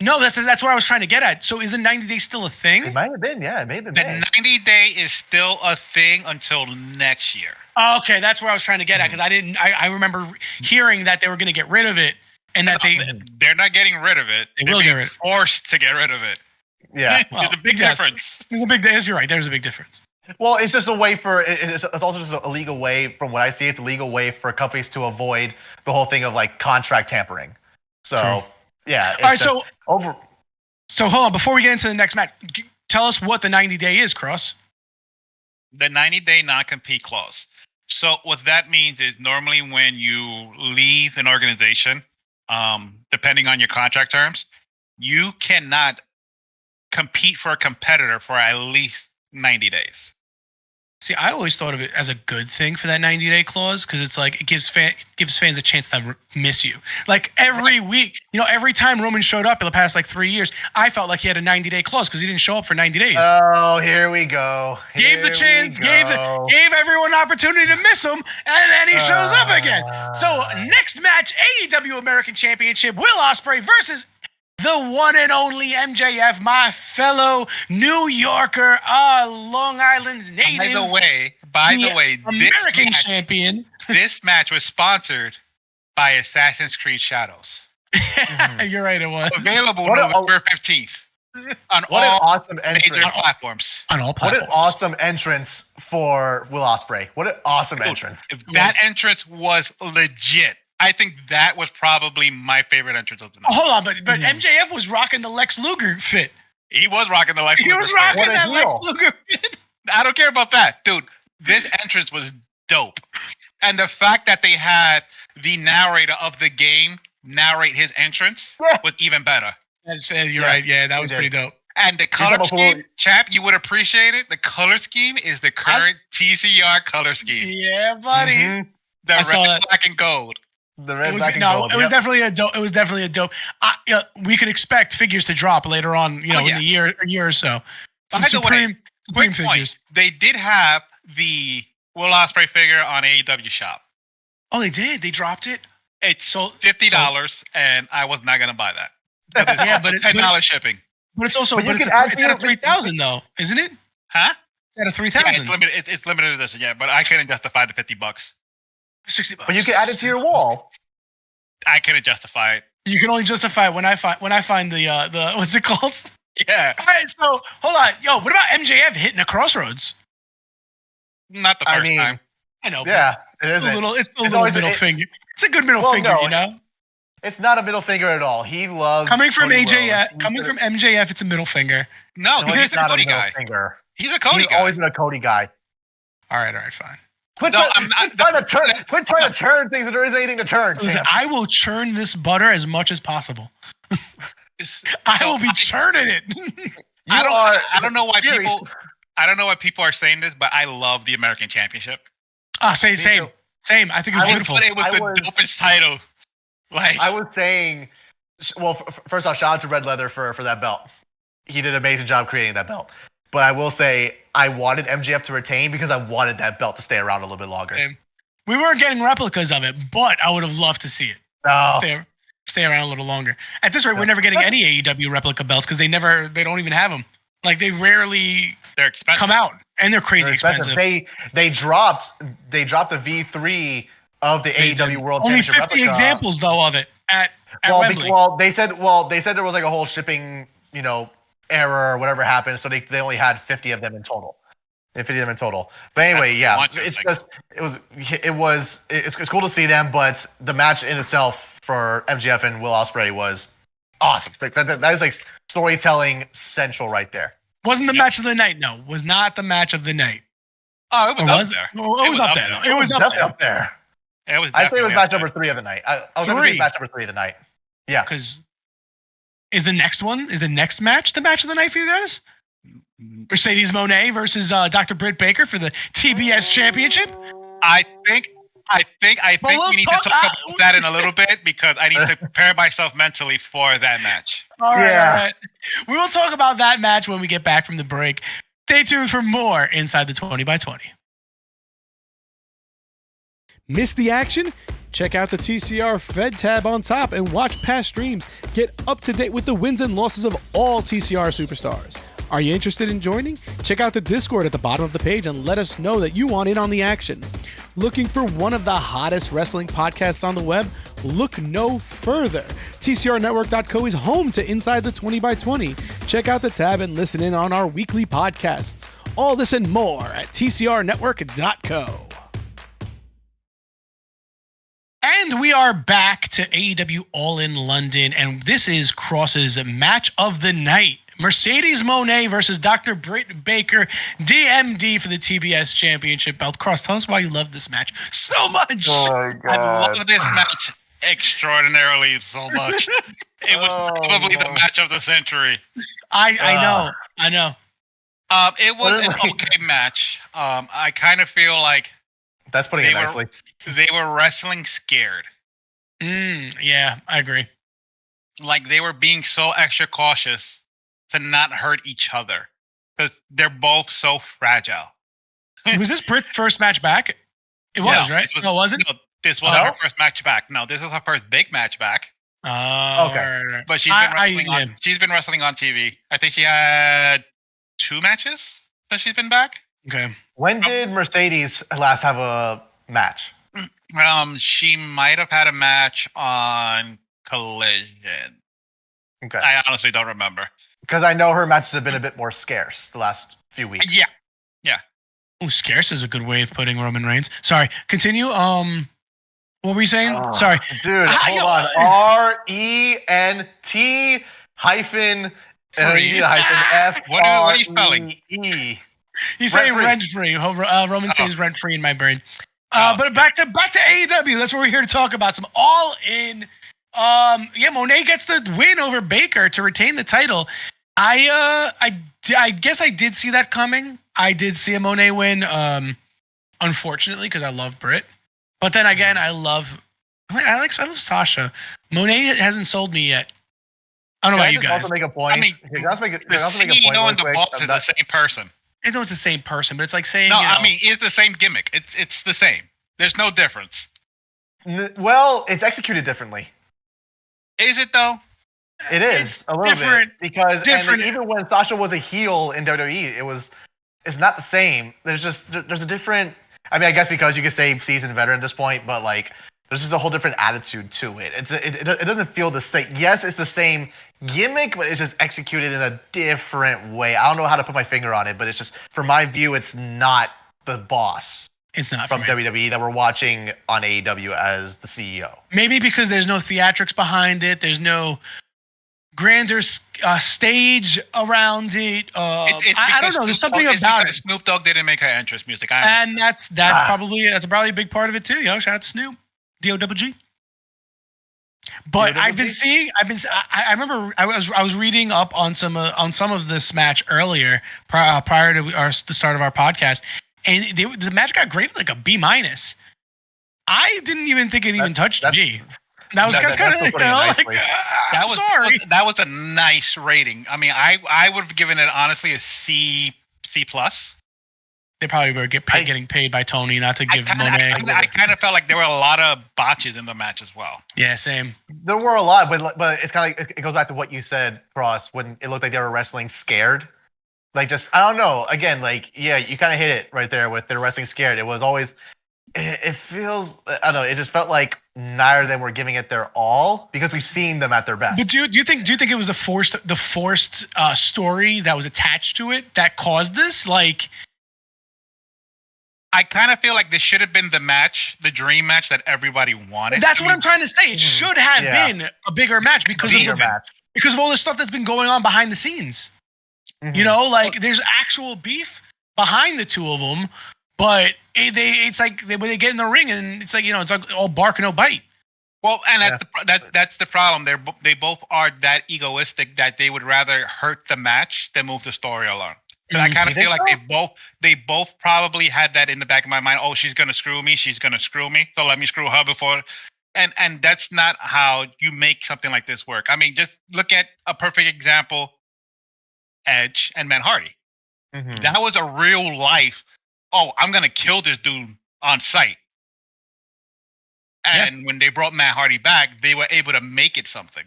No, that's what I was trying to get at. So is the 90-day still a thing? It might have been, yeah. It may have been. The 90-day is still a thing until next year. Oh, okay, that's where I was trying to get at because I remember hearing that they were going to get rid of it and that they're not getting rid of it. They're being forced to get rid of it. Yeah, there's a big difference. You're right. There's a big difference. Well, it's just a way it's also just a legal way. From what I see, it's a legal way for companies to avoid the whole thing of like contract tampering. So. True. Yeah. All right. So hold on. Before we get into the next match, tell us what the 90-day is, Cross. The 90-day non-compete clause. So what that means is normally when you leave an organization, depending on your contract terms, you cannot compete for a competitor for at least 90 days. See, I always thought of it as a good thing for that 90-day clause because it's like it gives fans a chance to miss you. Like every week, every time Roman showed up in the past 3 years, I felt like he had a 90-day clause because he didn't show up for 90 days. Oh, here we go. Gave everyone an opportunity to miss him, and then he shows up again. So next match, AEW American Championship, Will Ospreay versus the one and only MJF, my fellow New Yorker, Long Island native. By the way, American champion. This match was sponsored by Assassin's Creed Shadows. You're right. It was Available What a- November 15th on What an all awesome major entrance. platforms. on all What platforms. an awesome entrance for Will Ospreay. What an awesome Dude, entrance. That entrance was legit. I think that was probably my favorite entrance of the night. Oh, hold on, but MJF was rocking the Lex Luger fit. He was rocking the Lex He Luger was fit. rocking What a that Lex heel. Luger fit. I don't care about that, dude. This entrance was dope, and the fact that they had the narrator of the game narrate his entrance was even better. You're right. Yeah, that was did. pretty dope. And the color double scheme, full- champ, you would appreciate it. The color scheme is the current TCR color scheme. Yeah, buddy. Mhm. The I saw red, that. black, and gold. The It red, was, black, and no, gold. it was Yep. definitely a dope. It was definitely a dope. We could expect figures to drop later on, Oh, in yeah. the year or so. Some By the way, supreme Quick figures. point. They did have the Will Ospreay figure on AEW shop. Oh, they did. They dropped it. It's So $50, and I was not gonna buy that. But it's Yeah, also but $10 shipping. But it's also But you it's can a- add it's to at your- a 3,000 though, isn't it? Huh? At a Yeah, 3,000. it's limited. It's limited edition, yeah. But I couldn't justify the $50. $60. But you can add it to your wall. I couldn't justify it. You can only justify it when I find the what's it called? Yeah, All right, so hold on, yo. What about MJF hitting a crossroads? not the I first mean, time. I know. Yeah, it but it's isn't. a little. It's a It's little always- middle it- finger. It's a good middle Well, finger, no, you know. It's not a middle finger at all. He loves Coming from Cody AJF, Rhodes. coming from MJF, it's a middle finger. No, No, he's it's a not a Cody middle guy. finger. He's a Cody He's guy. always been a Cody guy. All right, fine. Quit, No, try- I'm not- quit trying to turn. Quit trying to turn things when there isn't anything to turn. Listen, champ. I will churn this butter as much as possible. It's- I so will be churning it. You I don't. are I don't know why serious. people. I don't know why people are saying this, but I love the American Championship. Same. too. I think it was beautiful. But it was I the was- dopest title. Like I was saying, well, first off, shout out to Red Leather for that belt. He did an amazing job creating that belt. But I will say, I wanted MJF to retain because I wanted that belt to stay around a little bit longer. Same. We weren't getting replicas of it, but I would have loved to see it No. stay around a little longer. At this rate, we're never getting any AEW replica belts because they don't even have them. Like they rarely they're expensive. come out, and they're crazy They're expensive. They dropped the V3 of the AEW World Only Championship 50 replica. examples though of it at Wembley. They said there was like a whole shipping, error or whatever happened, so they only had 50 of them in total. 50 of them in total. But anyway, yeah, That's it's cool to see them, but the match in itself for MJF and Will Ospreay was awesome. Like that is like storytelling central right there. Wasn't the match of the night? No, was not the match of the night. Oh, it was Or up was there. it? It was up there. It was up definitely there. up there. It was I'd say it was definitely match up there. number 3 of the night. I was going to say Three. match number 3 of the night. Yeah. Because is the next match the match of the night for you guys? Mercedes Moné versus Dr. Britt Baker for the TBS Championship. I think we'll we need to talk- talk about that in a little bit because I need to prepare myself mentally for that match. All right, Yeah. all right. We will talk about that match when we get back from the break. Stay tuned for more Inside the 20 by 20. Miss the action? Check out the TCR Fed tab on top and watch past streams. Get up to date with the wins and losses of all TCR superstars. Are you interested in joining? Check out the Discord at the bottom of the page and let us know that you want in on the action. Looking for one of the hottest wrestling podcasts on the web? Look no further. TCRnetwork.co is home to Inside the 20 by 20. Check out the tab and listen in on our weekly podcasts. All this and more at TCRnetwork.co. And we are back to AEW All in London, and this is Cross's match of the night. Mercedes Moné versus Dr. Britt Baker, DMD for the TBS Championship belt. Cross, tell us why you love this match so much. Oh my I love this match extraordinarily so much. It was probably the match of the century. I know. It was an okay match. I kind of feel like That's putting it They were- nicely. they were wrestling scared. Yeah, I agree. Like they were being so extra cautious to not hurt each other because they're both so fragile. Was this Britt's first match back? It was, right? No, was it? No, this wasn't her first match back. No, this is her first big match back. Oh, Okay. right. But she's been wrestling on TV. I think she had 2 matches since she's been back. Okay. When did Mercedes last have a match? She might have had a match on Collision. Okay. I honestly don't remember. Because I know her matches have been a bit more scarce the last few weeks. Yeah. Oh, scarce is a good way of putting Roman Reigns. Sorry, continue. What were you saying? Oh, Sorry. Dude, hold on. RENT hyphen Free. F. What are you spelling? He's saying Rent-free. rent-free. Roman stays rent-free in my brain. Oh. But back to AEW. That's what we're here to talk about. Some all-in. Monet gets the win over Baker to retain the title. I guess I did see that coming. I did see a Monet win. Unfortunately, because I love Britt. But then again, I love Sasha. Monet hasn't sold me yet. I don't know about you guys. Also make a point. I mean, Can I also make a The CEO and the quick? boss is the same person. I know it's the same person, but it's like saying, No, you know, I mean, it's the same gimmick. It's the same. There's no difference. Well, it's executed differently. Is it though? It is It's a little different. bit because Different. And even when Sasha was a heel in WWE, it's not the same. There's a different. I mean, I guess because you could say seasoned veteran at this point, but like there's just a whole different attitude to it. It doesn't feel the same. Yes, it's the same gimmick, but it's just executed in a different way. I don't know how to put my finger on it, but it's just for my view, it's not the boss it's not from for me. WWE that we're watching on AEW as the CEO. Maybe because there's no theatrics behind it. There's no grander stage around it. I don't know. There's something about it. Snoop Dogg didn't make her entrance music. And that's probably a big part of it too. Yo, shout out to Snoop, D-O-double-G. But I remember I was reading up on some of this match earlier prior to the start of our podcast, and the match got graded like a B-. I didn't even think it even touched B. That was kind of sorry. That was a nice rating. I mean, I would have given it honestly a C+. They probably were getting paid by Tony not to give Monet. I kind of felt like there were a lot of botches in the match as well. Yeah, same. There were a lot, but it's kind of like it goes back to what you said, Cross, when it looked like they were wrestling scared. Like just I don't know. Again, like yeah, you kind of hit it right there with they're wrestling scared. It was always. It feels I don't know. It just felt like neither of them were giving it their all because we've seen them at their best. But do you think it was the forced story that was attached to it that caused this? Like, I kind of feel like this should have been the dream match that everybody wanted. That's what I'm trying to say. It should have been a bigger match because of all the stuff that's been going on behind the scenes. Mm-hmm. You know, like there's actual beef behind the two of them, but it's like when they get in the ring and it's like it's like all bark and no bite. Well, and that's the problem. They both are that egoistic that they would rather hurt the match than move the story along. And I kind of feel like they both probably had that in the back of my mind. Oh, she's gonna screw me. So let me screw her before. And that's not how you make something like this work. I mean, just look at a perfect example: Edge and Matt Hardy. Mm-hmm. That was a real life. Oh, I'm gonna kill this dude on sight. And when they brought Matt Hardy back, they were able to make it something.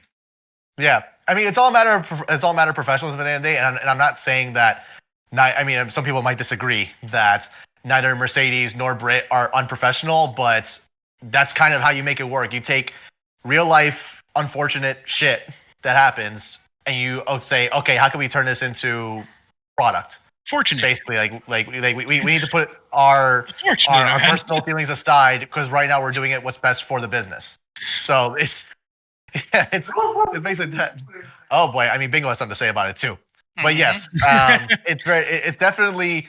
Yeah, I mean, it's all a matter of professionalism at the end of the day, and I'm not saying that. I mean, some people might disagree that neither Mercedes nor Britt are unprofessional, but that's kind of how you make it work. You take real life unfortunate shit that happens, and you say, okay, how can we turn this into product? Fortunate. Basically, like we need to put our personal feelings aside because right now we're doing it what's best for the business. So it's basically that. Oh boy, I mean, Bingo has something to say about it too. But yes, it's definitely.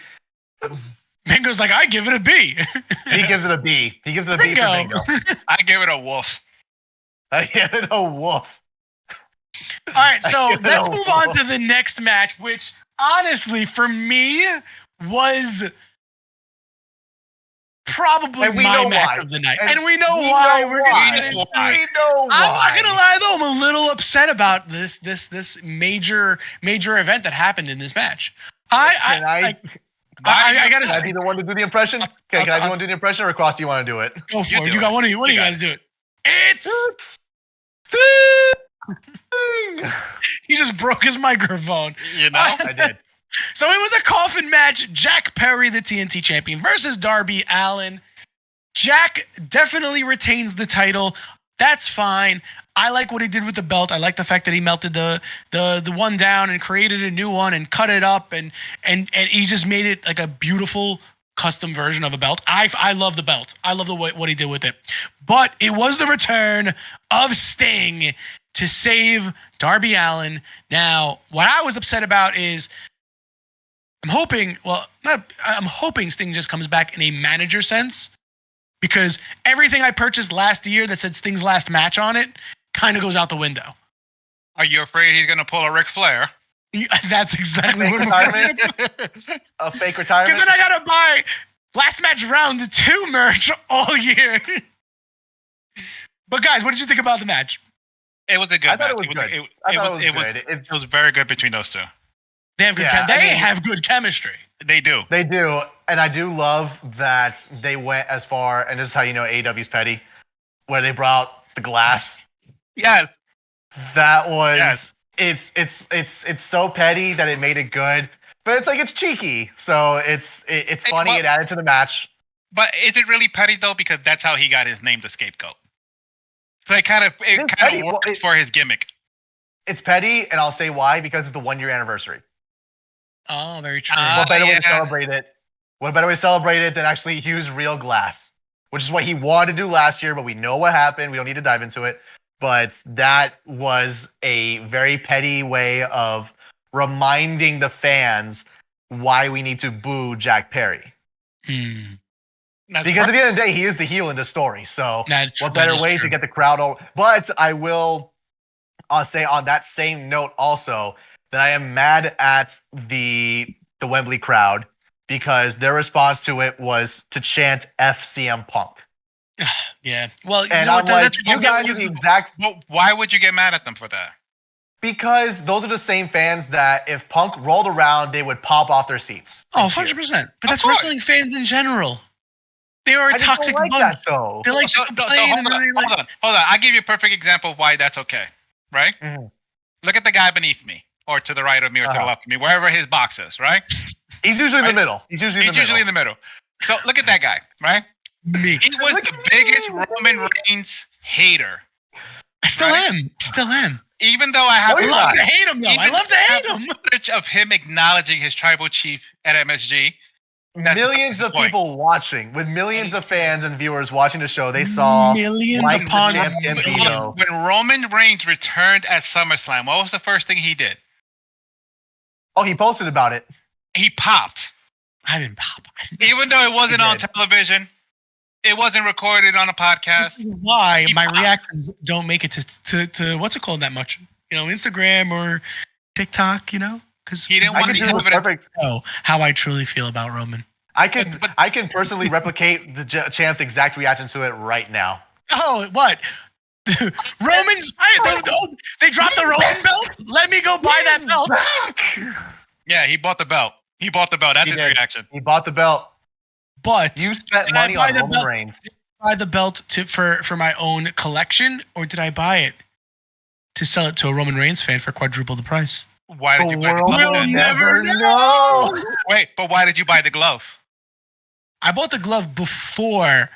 Bingo's like, I give it a B. He gives it a B. He gives it a B for Bingo. I give it a woof. I give it a woof. All right, so let's move on to the next match, which honestly, for me, was probably my match of the night. And we know why. We're going to get into it. I'm not going to lie, though. I'm a little upset about this major event that happened in this match. I Can I be the one to do the impression? Okay, can I be the one to do the impression, or Cross, do you want to do it? Go for it. You got one of you. One of you guys do it. It's he just broke his microphone. You know, I did. So it was a coffin match. Jack Perry, the TNT champion, versus Darby Allin. Jack definitely retains the title. That's fine. I like what he did with the belt. I like the fact that he melted the one down and created a new one and cut it up and he just made it like a beautiful custom version of a belt. I love the belt. I love what he did with it. But it was the return of Sting to save Darby Allin. Now, what I was upset about is I'm hoping Sting just comes back in a manager sense, because everything I purchased last year that said Sting's last match on it kind of goes out the window. Are you afraid he's going to pull a Ric Flair? That's exactly what I'm afraid of. A fake retirement. Because then I got to buy last match round 2 merch all year. But guys, what did you think about the match? It was a good match. I thought it was good. It was very good between those two. They have good have good chemistry. They do. They do. And I do love that they went as far, and this is how you know AEW's petty, where they brought the glass. Yes. That was it's so petty that it made it good. But it's like it's cheeky. So it's funny, it added to the match. But is it really petty though? Because that's how he got his name, the Scapegoat. So it kind of works for his gimmick. It's petty, and I'll say why, because it's the 1-year anniversary. Oh, very true. What better way to celebrate it? What better way to celebrate it than actually use real glass? Which is what he wanted to do last year, but we know what happened. We don't need to dive into it. But that was a very petty way of reminding the fans why we need to boo Jack Perry. Because at the end of the day, he is the heel in this story. So what better way to get the crowd over? But I'll say on that same note also that I am mad at the Wembley crowd because their response to it was to chant FCM Punk. Yeah. Well, and you know I'm like, you guys are the exact... Well, why would you get mad at them for that? Because those are the same fans that if Punk rolled around, they would pop off their seats. Oh, 100%. But that's wrestling fans in general. They are a toxic bunch. That, though. They like hold on. I'll give you a perfect example of why that's okay. Right? Mm-hmm. Look at the guy beneath me, or to the right of me, or to the left of me, wherever his box is, right? He's usually in the middle. He's usually in the middle. So look at that guy, right? Me. He was the biggest Roman Reigns hater. I still am. Even though I have... I love to hate him, though. I love to hate him. Footage of him acknowledging his tribal chief at MSG. Millions of people watching, with millions of fans and viewers watching the show, they saw millions upon Gambino. When Roman Reigns returned at SummerSlam, what was the first thing he did? Oh, he posted about it. He popped. I didn't pop. Even though it wasn't on television, it wasn't recorded on a podcast. This is why my reactions don't make it to what's it called that much? You know, Instagram or TikTok, you know? Because he didn't want to know how I truly feel about Roman. I can personally replicate the champ's exact reaction to it right now. Oh, what? Roman's they dropped the Roman belt? Let me go buy that belt. Yeah, he bought the belt. That's his reaction. He bought the belt. But you spent money on Roman Reigns. Did I buy the belt for my own collection, or did I buy it to sell it to a Roman Reigns fan for quadruple the price? Why did you buy the glove? We'll never know. Wait, but why did you buy the glove? I bought the glove before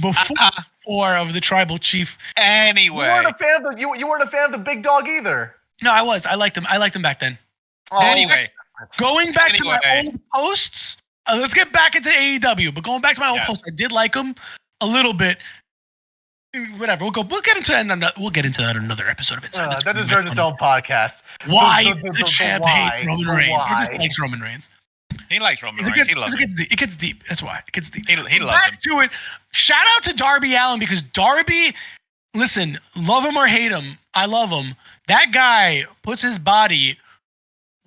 of the tribal chief. Anyway, you weren't a fan of the big dog either. No, I was. I liked him back then. Oh, anyway, going back to my old posts. Let's get back into AEW. But going back to my old posts, I did like him a little bit. Whatever. We'll get into that in another episode of Inside. That deserves its own podcast. Why the champ hates Roman Reigns? Or just likes Roman Reigns. He likes Roman Reigns. He loves him. It gets deep. That's why. It gets deep. He loves him. Back to it. Shout out to Darby Allin, because Darby, listen, love him or hate him, I love him. That guy puts his body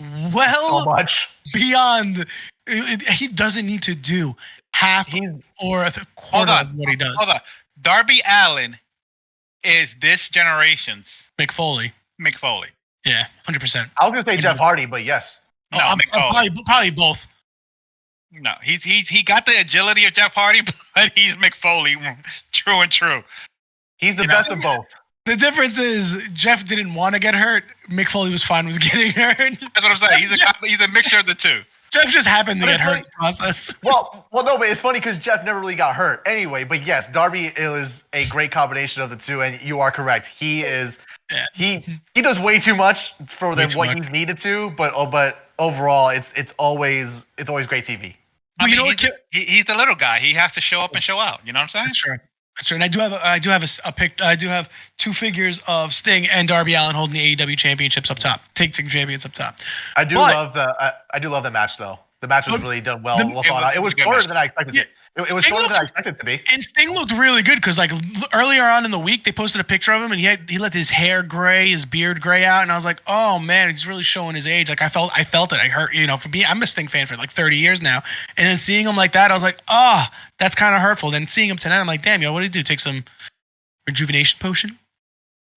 so much beyond. He doesn't need to do half or a quarter of what he does. Hold on. Darby Allin is this generation's Mick Foley. Yeah, 100%. I was gonna say Jeff Hardy, but yes. No, probably both. No, he got the agility of Jeff Hardy, but he's Mick Foley, true and true. He's the best of both. The difference is Jeff didn't want to get hurt. Mick Foley was fine with getting hurt. That's what I'm saying. He's a mixture of the two. Jeff just happened to But get it's hurt funny- in the process. Well, no, but it's funny because Jeff never really got hurt anyway. But yes, Darby is a great combination of the two, and you are correct. He is Yeah. he does way too much for Way them too what much. he's needed to. But overall, it's always great TV. But you know what? He's the little guy. He has to show up and show out. You know what I'm saying? That's true. That's true. And I do have a pick. I do have two figures of Sting and Darby Allin holding the AEW championships up top. Take champions up top. I do But- love the match though. The match was But really done well. the- Well thought out. It was It was a good shorter match. than I expected. Yeah. It was Sting shorter than I looked- expected it to be. And Sting looked really good because like earlier on in the week they posted a picture of him and he let his hair gray, his beard gray out, and I was like, oh man, he's really showing his age. Like I felt it. I heard, for me, I'm a Sting fan for like 30 years now, and then seeing him like that, I was like, oh, that's kind of hurtful. Then seeing him tonight, I'm like, damn, what did he do? Take some rejuvenation potion?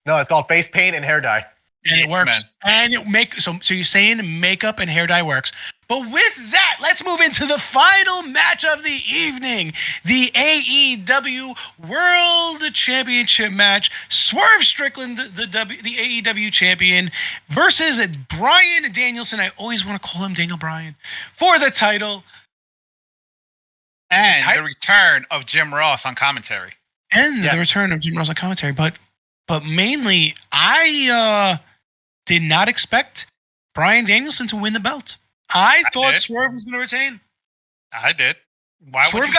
No, it's called face paint and hair dye. And it Yeah, works. And so you're saying makeup and hair dye works. But with that, let's move into the final match of the evening. The AEW World Championship match. Swerve Strickland, the AEW champion, versus Bryan Danielson. I always want to call him Daniel Bryan for the title. And Ty- the return of Jim Ross on commentary. And Yeah. the return of Jim Ross on commentary. But mainly, I did not expect Bryan Danielson to win the belt. I thought did. Swerve was going to retain. I did. Why Swerve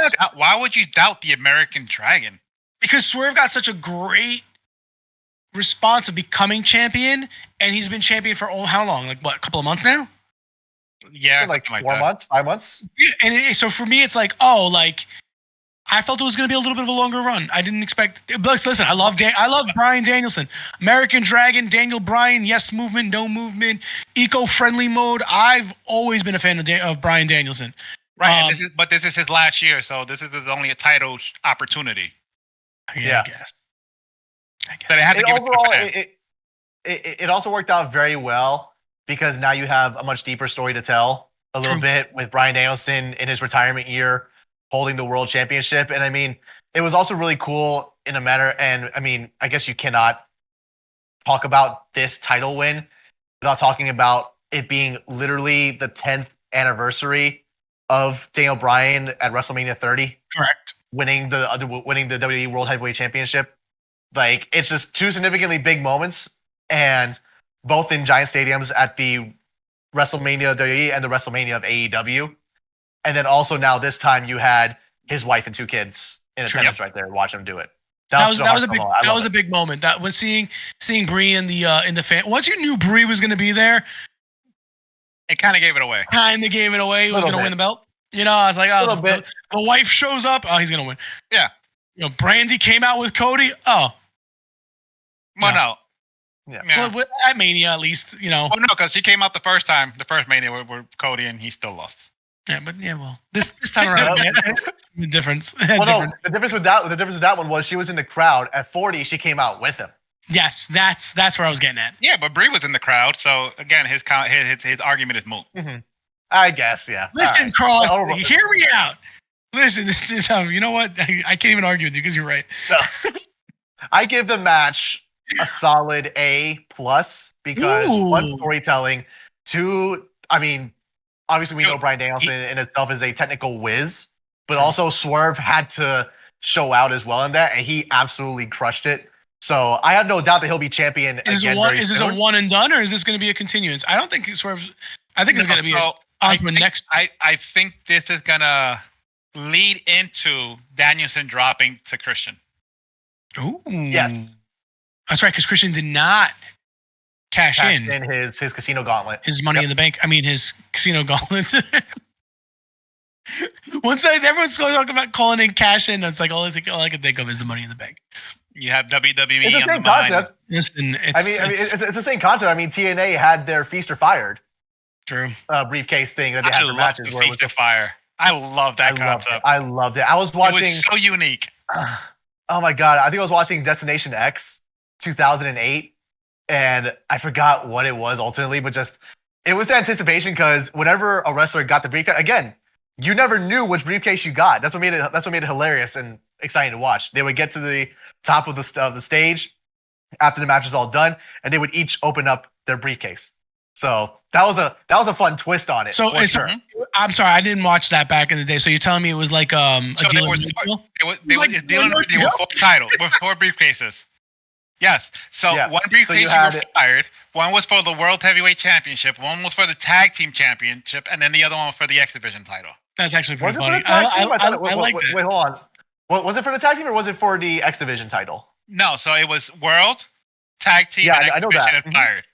would you doubt the American Dragon? Because Swerve got such a great response of becoming champion, and he's been champion for how long? Like what, a couple of months now? Yeah, Like something 4 that. months, 5 months. Yeah, and so for me, it's like, I felt it was going to be a little bit of a longer run. I didn't expect. But listen, I love Bryan Danielson, American Dragon, Daniel Bryan, yes movement, no movement, eco-friendly mode. I've always been a fan of Bryan Danielson. Right, and this is his last year, so this is only a title opportunity. Yeah, I guess. So they have to give it to the Overall, fans. it also worked out very well because now you have a much deeper story to tell a little True. bit with Bryan Danielson in his retirement year holding the world championship. And I mean, it was also really cool in a manner. And I mean, I guess you cannot talk about this title win without talking about it being literally the 10th anniversary of Daniel Bryan at WrestleMania 30. Correct. Winning the WWE World Heavyweight Championship. Like, it's just two significantly big moments, and both in giant stadiums at the WrestleMania of WWE and the WrestleMania of AEW. And then also now this time you had his wife and two kids in attendance right there watching him do it. That was a big moment. That when seeing Brie in the fan. Once you knew Brie was going to be there, It kind of gave it away. kind of gave it away. He was Little going to win bit. the belt. I was like, Little the bit. wife shows up. Oh, he's going to win. Yeah. Brandy came out with Cody. Oh, Well, Yeah. no. Yeah. Yeah. well, at Mania at least, Well, no, because she came out the first Mania with Cody, and he still lost. Yeah, but well, this time around, the difference. Well, no, the difference with that one was she was in the crowd. At 40, she came out with him. Yes, that's where I was getting at. Yeah, but Brie was in the crowd, so again, his argument is moot. I guess, yeah. Listen, All right. Cross, Over. hear me out. Listen, you know what? I can't even argue with you because you're right. No. I give the match a solid A+ because one, Ooh. storytelling, two, I mean, obviously we Yo, know Bryan Danielson in itself is a technical whiz, but also Swerve had to show out as well in that, and he absolutely crushed it. So I have no doubt that he'll be champion Is again. this a one and done, or is this going to be a continuance? I don't think Swerve. I think it's going to be So, on to the next. I think this is gonna lead into Danielson dropping to Christian. Ooh, Yes. that's right. Because Christian did not cash Cashed in in his casino gauntlet. his Money Yep. in the Bank. I mean, his casino gauntlet. Once everyone's talking about calling in cash in, it's like all I can think of is the Money in the Bank. You have WWE It's the on the same mind. concept. Listen, I mean, it's the same concept. I mean, TNA had their Feast or Fired true. briefcase thing that they I had for love matches the where it was Feast of Fire. I love that concept. I loved it. I was It watching. was so unique. Oh my god! I think I was watching Destination X 2008, and I forgot what it was ultimately, but just it was the anticipation because whenever a wrestler got the briefcase, again, you never knew which briefcase you got. That's what made it hilarious and exciting to watch. They would get to the top of the stage after the match was all done, and they would each open up their briefcase. So that was a fun twist on it. So for sure. I'm sorry, I didn't watch that back in the day. So you're telling me it was like a deal or no deal? They were dealing with 4 titles, with 4 briefcases. Yes. So one briefcase was fired. One was for the World Heavyweight Championship. One was for the Tag Team Championship, and then the other one was for the X Division title. That's actually pretty funny. I like that. Wait, hold on. Was it for the tag team or was it for the X Division title? No, so it was World, Tag Team, and X I know Division that. and fired.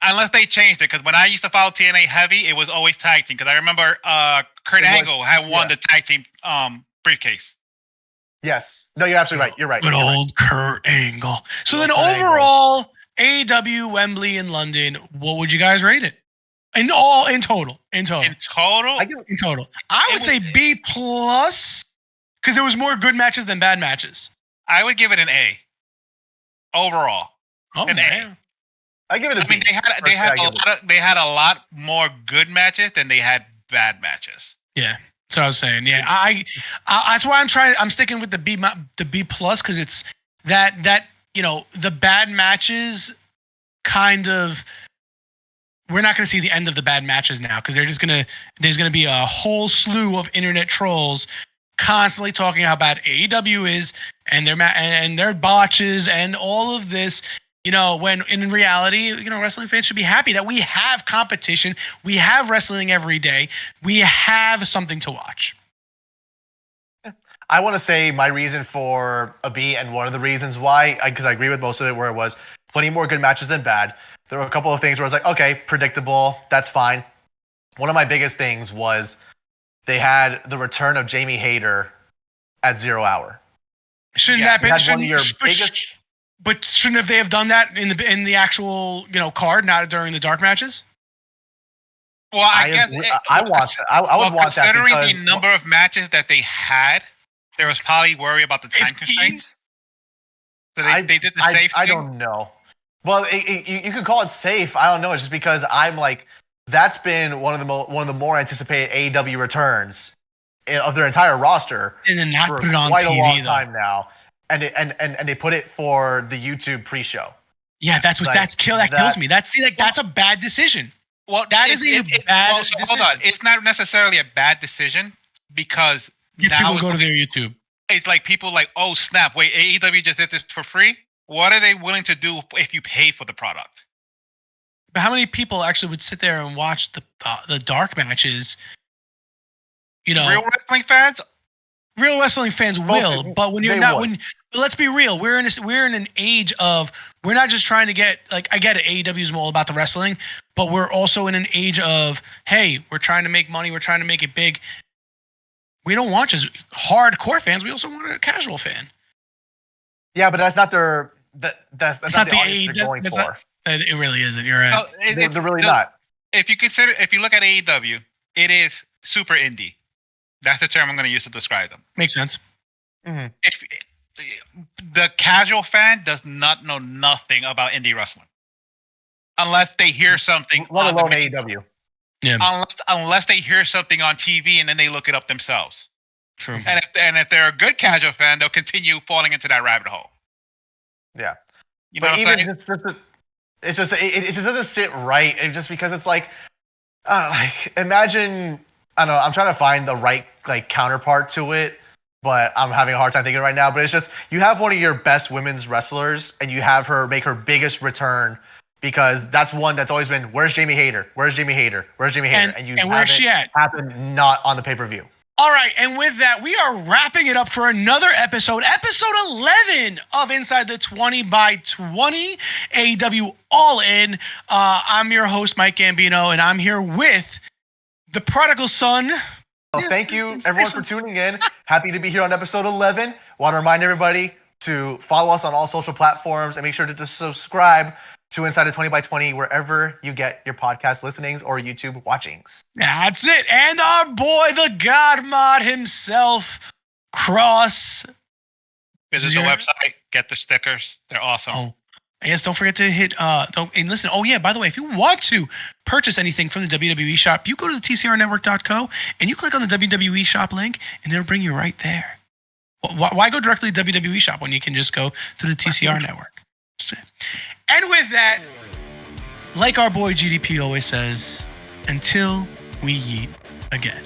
Unless they changed it, because when I used to follow TNA heavy, it was always Tag Team. Because I remember Kurt Angle had won the Tag Team briefcase. Yes. No, you're absolutely right. You're right. Good old Kurt Angle. So then overall, AEW, Wembley, and London, what would you guys rate it? In total. In total? I would say B+, because there was more good matches than bad matches. I would give it an A. Overall. Oh, an man. A. I give it a B. I mean, they had a lot more good matches than they had bad matches. Yeah. That's what I was saying. Yeah, I that's why I'm sticking with the B+, because it's that the bad matches kind of, we're not going to see the end of the bad matches now, because there's going to be a whole slew of internet trolls constantly talking how bad AEW is and their botches and all of this. When in reality, wrestling fans should be happy that we have competition. We have wrestling every day. We have something to watch. I want to say my reason for a B, and one of the reasons why, because I agree with most of it, where it was plenty more good matches than bad. There were a couple of things where I was like, okay, predictable, that's fine. One of my biggest things was they had the return of Jamie Hayter at 0 Hour. Shouldn't that be one of your biggest? But shouldn't they have done that in the actual card, not during the dark matches? Well, I guess I want that. I would want that. Considering the number of matches that they had, there was probably worry about the time constraints. So they did the safe thing. I don't know. Well, you could call it safe. I don't know. It's just because I'm like, that's been one of the more anticipated AEW returns of their entire roster and then not for put it on quite TV, a long time now. And they put it for the YouTube pre-show. Yeah, that kills me. That's a bad decision. Well, that is a bad decision. Hold on, it's not necessarily a bad decision because now people go to their YouTube. It's like people like, oh snap! Wait, AEW just did this for free. What are they willing to do if you pay for the product? But how many people actually would sit there and watch the dark matches? Real wrestling fans. Real wrestling fans will, but when you're not, but let's be real, we're in an age of, we're not just trying to get, like, I get it, AEW is all about the wrestling, but we're also in an age of, hey, we're trying to make money, we're trying to make it big. We don't want just hardcore fans, we also want a casual fan. Yeah, but that's not their, that's not the audience they're going for. It really isn't, you're right. They're really not. If you look at AEW, it is super indie. That's the term I'm going to use to describe them. Makes sense. Mm-hmm. If the casual fan does not know nothing about indie wrestling, unless they hear something. Let alone AEW. Yeah. Unless they hear something on TV and then they look it up themselves. True. And if they're a good casual fan, they'll continue falling into that rabbit hole. Yeah. You know what I'm saying? It just doesn't sit right. It's just because it's like imagine. I don't know. I'm trying to find the right counterpart to it, but I'm having a hard time thinking right now. But it's just, you have one of your best women's wrestlers, and you have her make her biggest return, because that's one that's always been, where's Jamie Hayter? Where's Jamie Hayter? Where's Jamie Hayter? And where's she at? Happen not on the pay-per-view. All right, and with that, we are wrapping it up for another episode 11 of Inside the 20 by 20 AEW All In. I'm your host, Mike Gambino, and I'm here with the Prodigal Son. Well, thank you, everyone, for tuning in. Happy to be here on episode 11. Want to remind everybody to follow us on all social platforms and make sure to subscribe to Inside the 20 by 20 wherever you get your podcast listenings or YouTube watchings. That's it. And our boy, the God Mod himself, Cross. Visit the website. Get the stickers. They're awesome. Oh. Yes, don't forget to hit, and listen, oh yeah, by the way, if you want to purchase anything from the WWE shop, you go to the TCRnetwork.co and you click on the WWE shop link and it'll bring you right there. Why go directly to WWE shop when you can just go to the TCR network? And with that, like our boy GDP always says, until we yeet again.